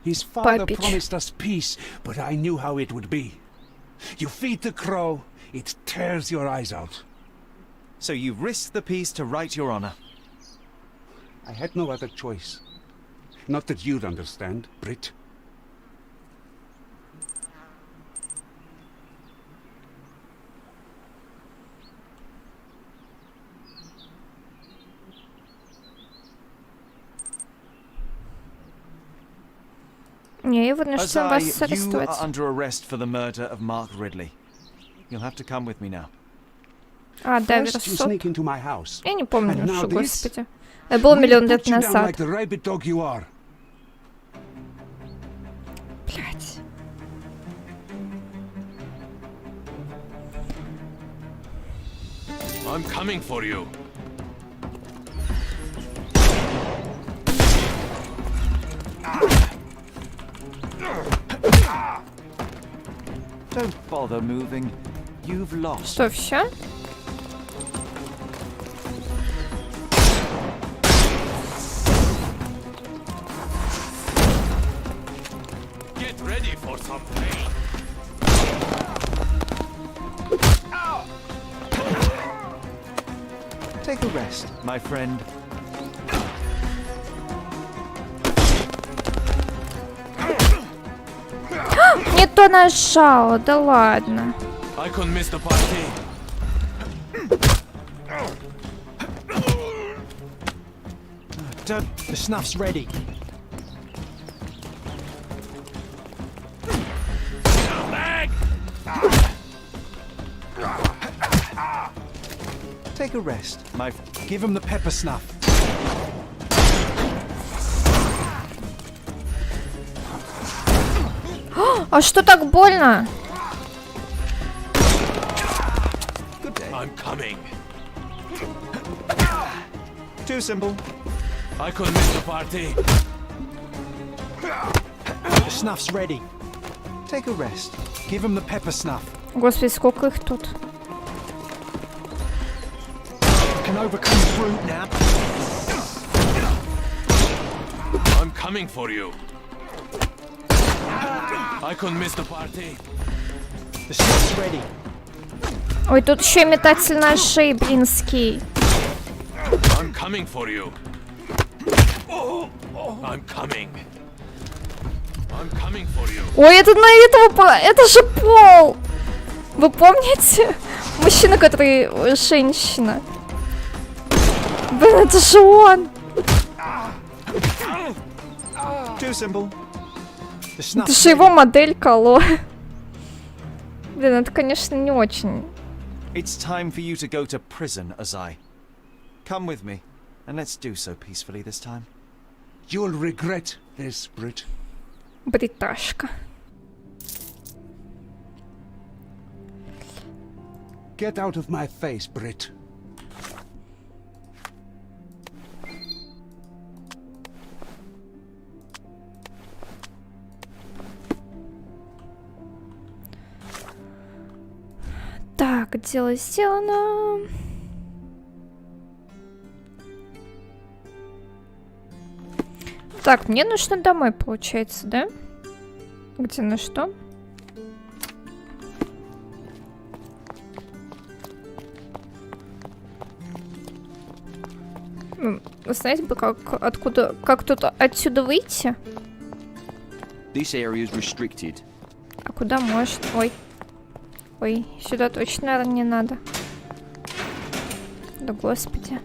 His father Папич. promised us peace, but I knew how it would be. You feed the crow, it tears your eyes out. So you risked the peace to right your honor. I had no other choice. Not that you'd understand, Brit. Не, его вынужден вас Ozai, you арестовать. are under arrest for the murder of Mark Ridley. You'll have to come with me now. А, да, First you версот. sneak into my house. Я не помню And now уже, this? господи. Это было миллион We'll лет put you down назад. like the rabid dog you are. Блять. I'm coming for you. Don't bother moving. You've lost. Что, все? ready for some pain. Take a rest, my friend. Не то нажала, да ладно. I can miss the party. The snuff's ready. Take a rest, my... Give him the pepper snuff. А что так больно? I'm coming. Too simple. I can miss the party. The snuff's ready. Take a rest. Give him the pepper snuff. Господи, сколько их тут. Can overcome the brute now. I'm coming for you. I can miss the party. The snuff's ready. Ой, тут еще и метатель ножей, блинский. I'm coming for you. I'm coming. I'm coming for you. Ой, это на этого... Это же Пол! Вы помните? Мужчина, который... Женщина. Блин, это же он! Too simple. Это же его моделька, алло. Блин, это, конечно, не очень. It's time for you to go to prison, Azai. Come with me, and let's do so peacefully this time. You'll regret this, Brit. Бриташка. Get out of my face, Brit. Так, дело сделано. Так, мне нужно домой, получается, да? Где на что? Вы знаете бы, как тут отсюда выйти? This area is restricted. А куда может? Ой. Ой, сюда точно, наверное, не надо. Да господи.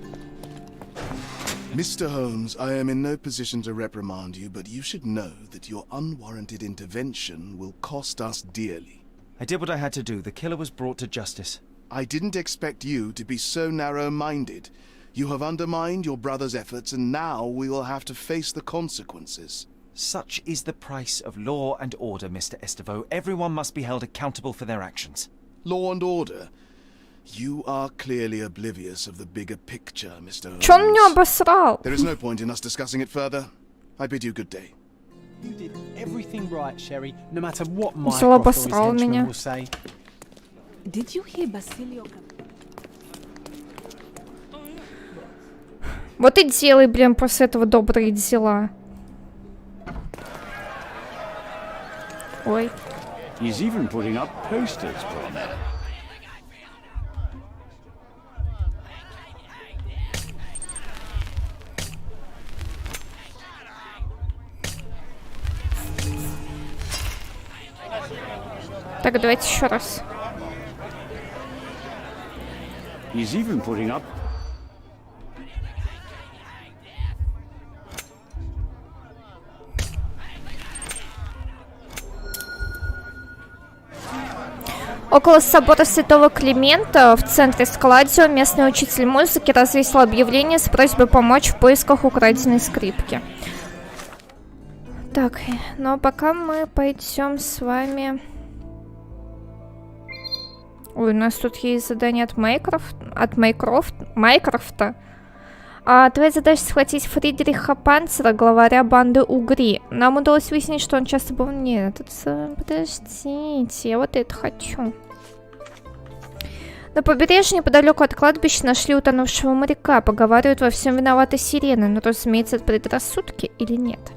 Mr. Holmes, I am in no position to reprimand you, but you should know that your unwarranted intervention will cost us dearly. I did what I had to do. The killer was brought to justice. I didn't expect you to be so narrow-minded. You have undermined your brother's efforts, and now we will have to face the consequences. Such is the price of law and order, Mr. Estevo. Everyone must be held accountable for their actions. Law and order? You are clearly oblivious of the bigger picture, Mr. Holmes. Чё он меня обосрал? There is no point in us discussing it further. I bid you good day. You did everything right, Sherry, no matter what my Всё обосрал меня. will say. Did you hear Basilio? Вот и делай, блин, после этого добрые дела. Ой. He's even putting up posters, poor man. Так, давайте еще раз. He's even putting up. Около собора Святого Климента в центре Складио местный учитель музыки развесил объявление с просьбой помочь в поисках украденной скрипки. Так, но пока мы пойдем с вами... Ой, у нас тут есть задание от Майкрофта. Твоя задача схватить Фридриха Панцера, главаря банды Угри. Нам удалось выяснить, что он часто был... Нет, подождите, я вот это хочу. На побережье неподалеку от кладбища нашли утонувшего моряка. Поговаривают, во всем виноваты сирены, но, разумеется, это предрассудки или нет.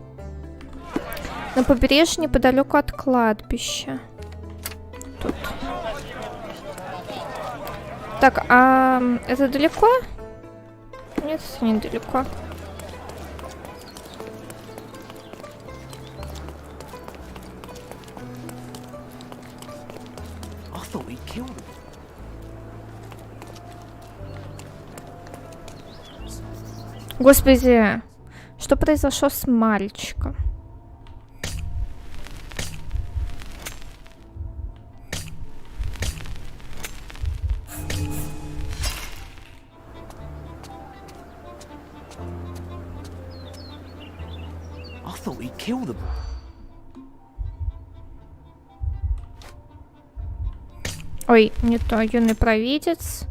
На побережье неподалеку от кладбища. Тут. Так, а это далеко? Нет, недалеко. Господи, что произошло с мальчиком? Ой, не то, юный провидец.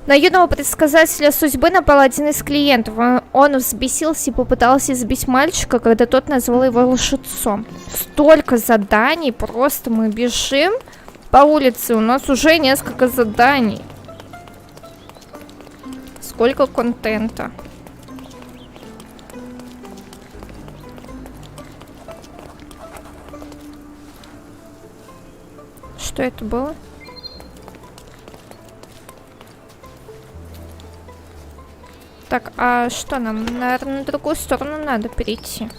На юного предсказателя судьбы напал один из клиентов. Он взбесился и попытался избить мальчика, когда тот назвал его лжецом. Столько заданий, просто мы бежим по улице, у нас уже несколько заданий. Сколько контента. Что это было? Так, а что нам? Наверное, на другую сторону надо перейти.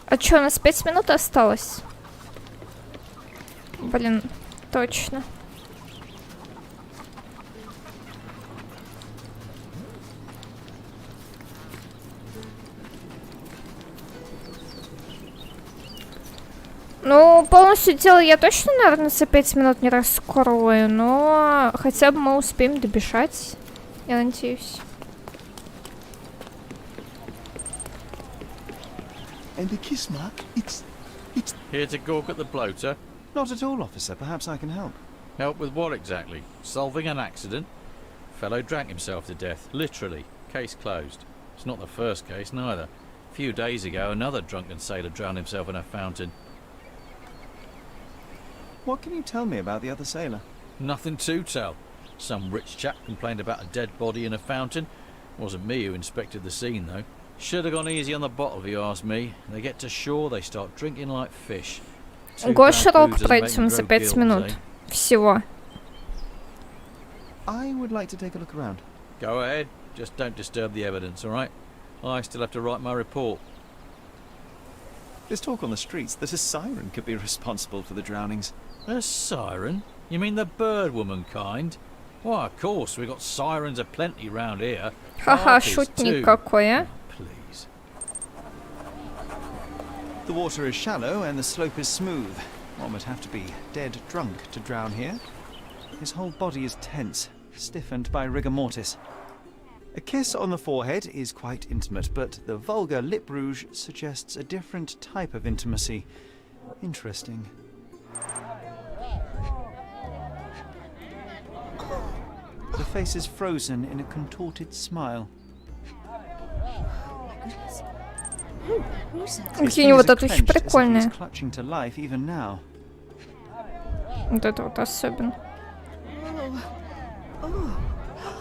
А что, у нас 5 минут осталось? Блин, точно. Ну, полностью дело я точно, наверное, за 5 минут не раскрою, но хотя бы мы успеем добежать, я надеюсь. And the kiss mark, it's... Here to gawk at the bloater? Not at all, officer. Perhaps I can help. Help with what exactly? Solving an accident? Fellow drank himself to death, literally. Case closed. It's not the first case, neither. A few days ago, another drunken sailor drowned himself in a fountain. What can you tell me about the other sailor? Nothing to tell. Some rich chap complained about a dead body in a fountain. Wasn't me who inspected the scene, though. Should have gone easy on the bottle, if you ask me. They get to shore, they start drinking like fish. Шерлок пройдем за 5 минут. Всего. I would like to take a look around. Go ahead. Just don't disturb the evidence, all right? I still have to write my report. There's talk on the streets that a siren could be responsible for the drownings. A siren? You mean the bird woman kind? Why, of course, we've got sirens aplenty round here. Ха-ха, шутник какой, а? Please. The water is shallow and the slope is smooth. One would have to be dead drunk to drown here. His whole body is tense, stiffened by rigor mortis. A kiss on the forehead is quite intimate, but the vulgar lip rouge suggests a different type of intimacy. Interesting. The face is frozen in a contorted smile. Какие у него татухи прикольные. Clutching to life even now. Вот это вот особенно.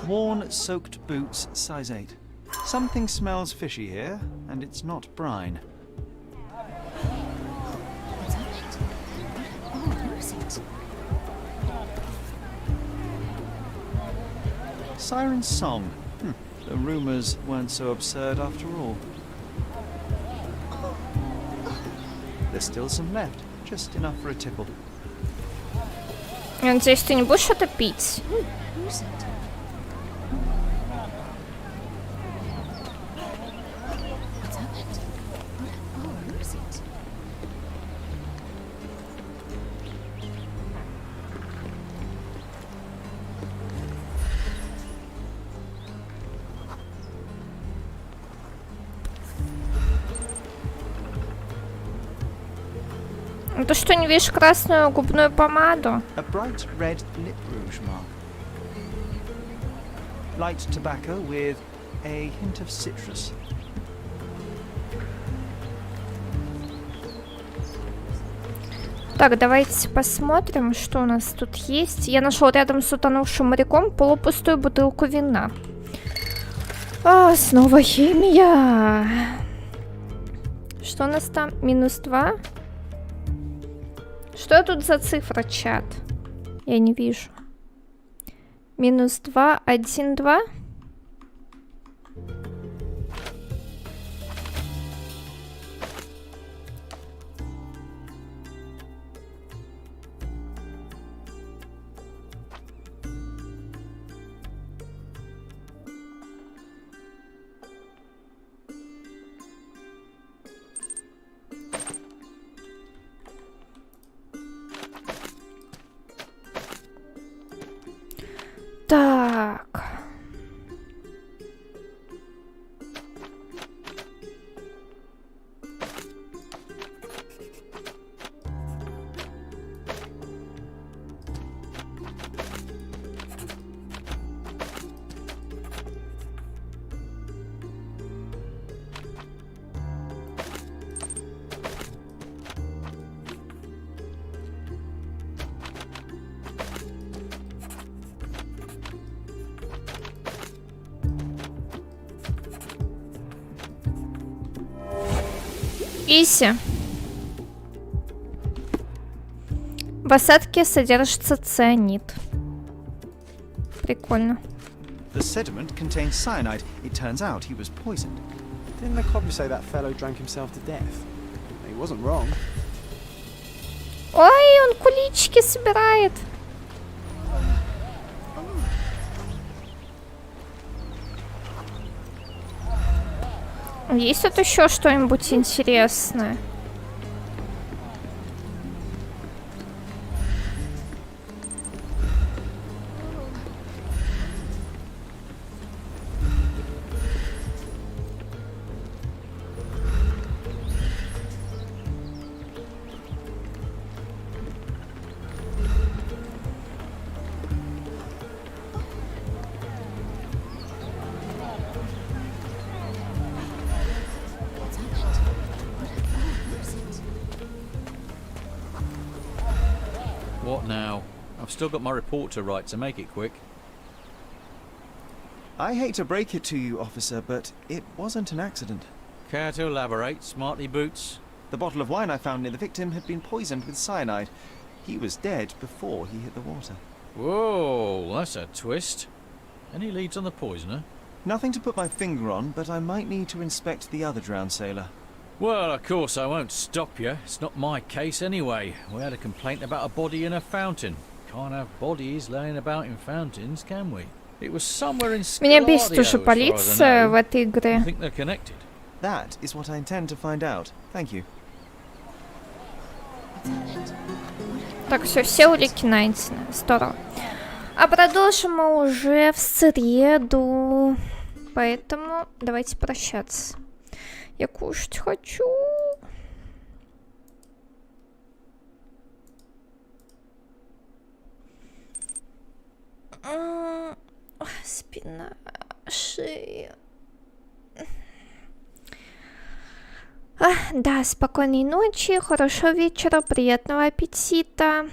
Worn, soaked boots, size 8. Something smells fishy here, and it's not brine. Siren's song. The rumors weren't so absurd after all. There's still some left, just enough for a tipple. Я надеюсь, ты не будешь что-то пить? Ну ты что, не видишь красную губную помаду? A bright red lip rouge mark. Light tobacco with a hint of citrus. Так, давайте посмотрим, что у нас тут есть. Я нашел рядом с утонувшим моряком полупустую бутылку вина. А, снова химия. Что у нас там? -2. Что тут за цифра, чат? Я не вижу. -2, 1, 2. Так. Иси. В осадке содержится цианид. Прикольно. The sediment contains cyanide. It turns out he was poisoned. Didn't the copy say that fellow drank himself to death? He wasn't wrong. Ой, он кулички собирает. Есть тут еще что-нибудь интересное? What now? I've still got my report to write, so make it quick. I hate to break it to you, officer, but it wasn't an accident. Care to elaborate, smarty boots? The bottle of wine I found near the victim had been poisoned with cyanide. He was dead before he hit the water. Whoa, that's a twist. Any leads on the poisoner? Nothing to put my finger on, but I might need to inspect the other drowned sailor. Well, of course I won't stop you. It's not my case anyway. We had a complaint about a body in a fountain. Can't have bodies laying about in fountains, can we? It was somewhere in Меня бесит уже полиция в этой игре. I think they're connected. That is what I intend to find out. Thank you. Так, все улики найдены. Здорово. А продолжим мы уже в среду. Поэтому давайте прощаться. Я кушать хочу. Спина, шея. Да, спокойной ночи, хорошего вечера, приятного аппетита.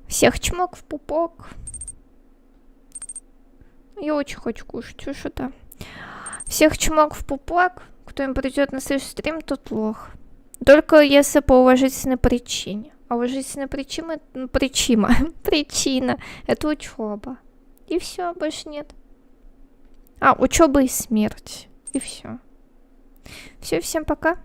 Всех чмок в пупок. Я очень хочу кушать, что-то. Всех чмок в пупок. Кто им придет на следующий стрим, тот лох. Только если по уважительной причине. А уважительная причина, причина это учеба. И все, больше нет. Учеба и смерть. И все. Все, всем пока.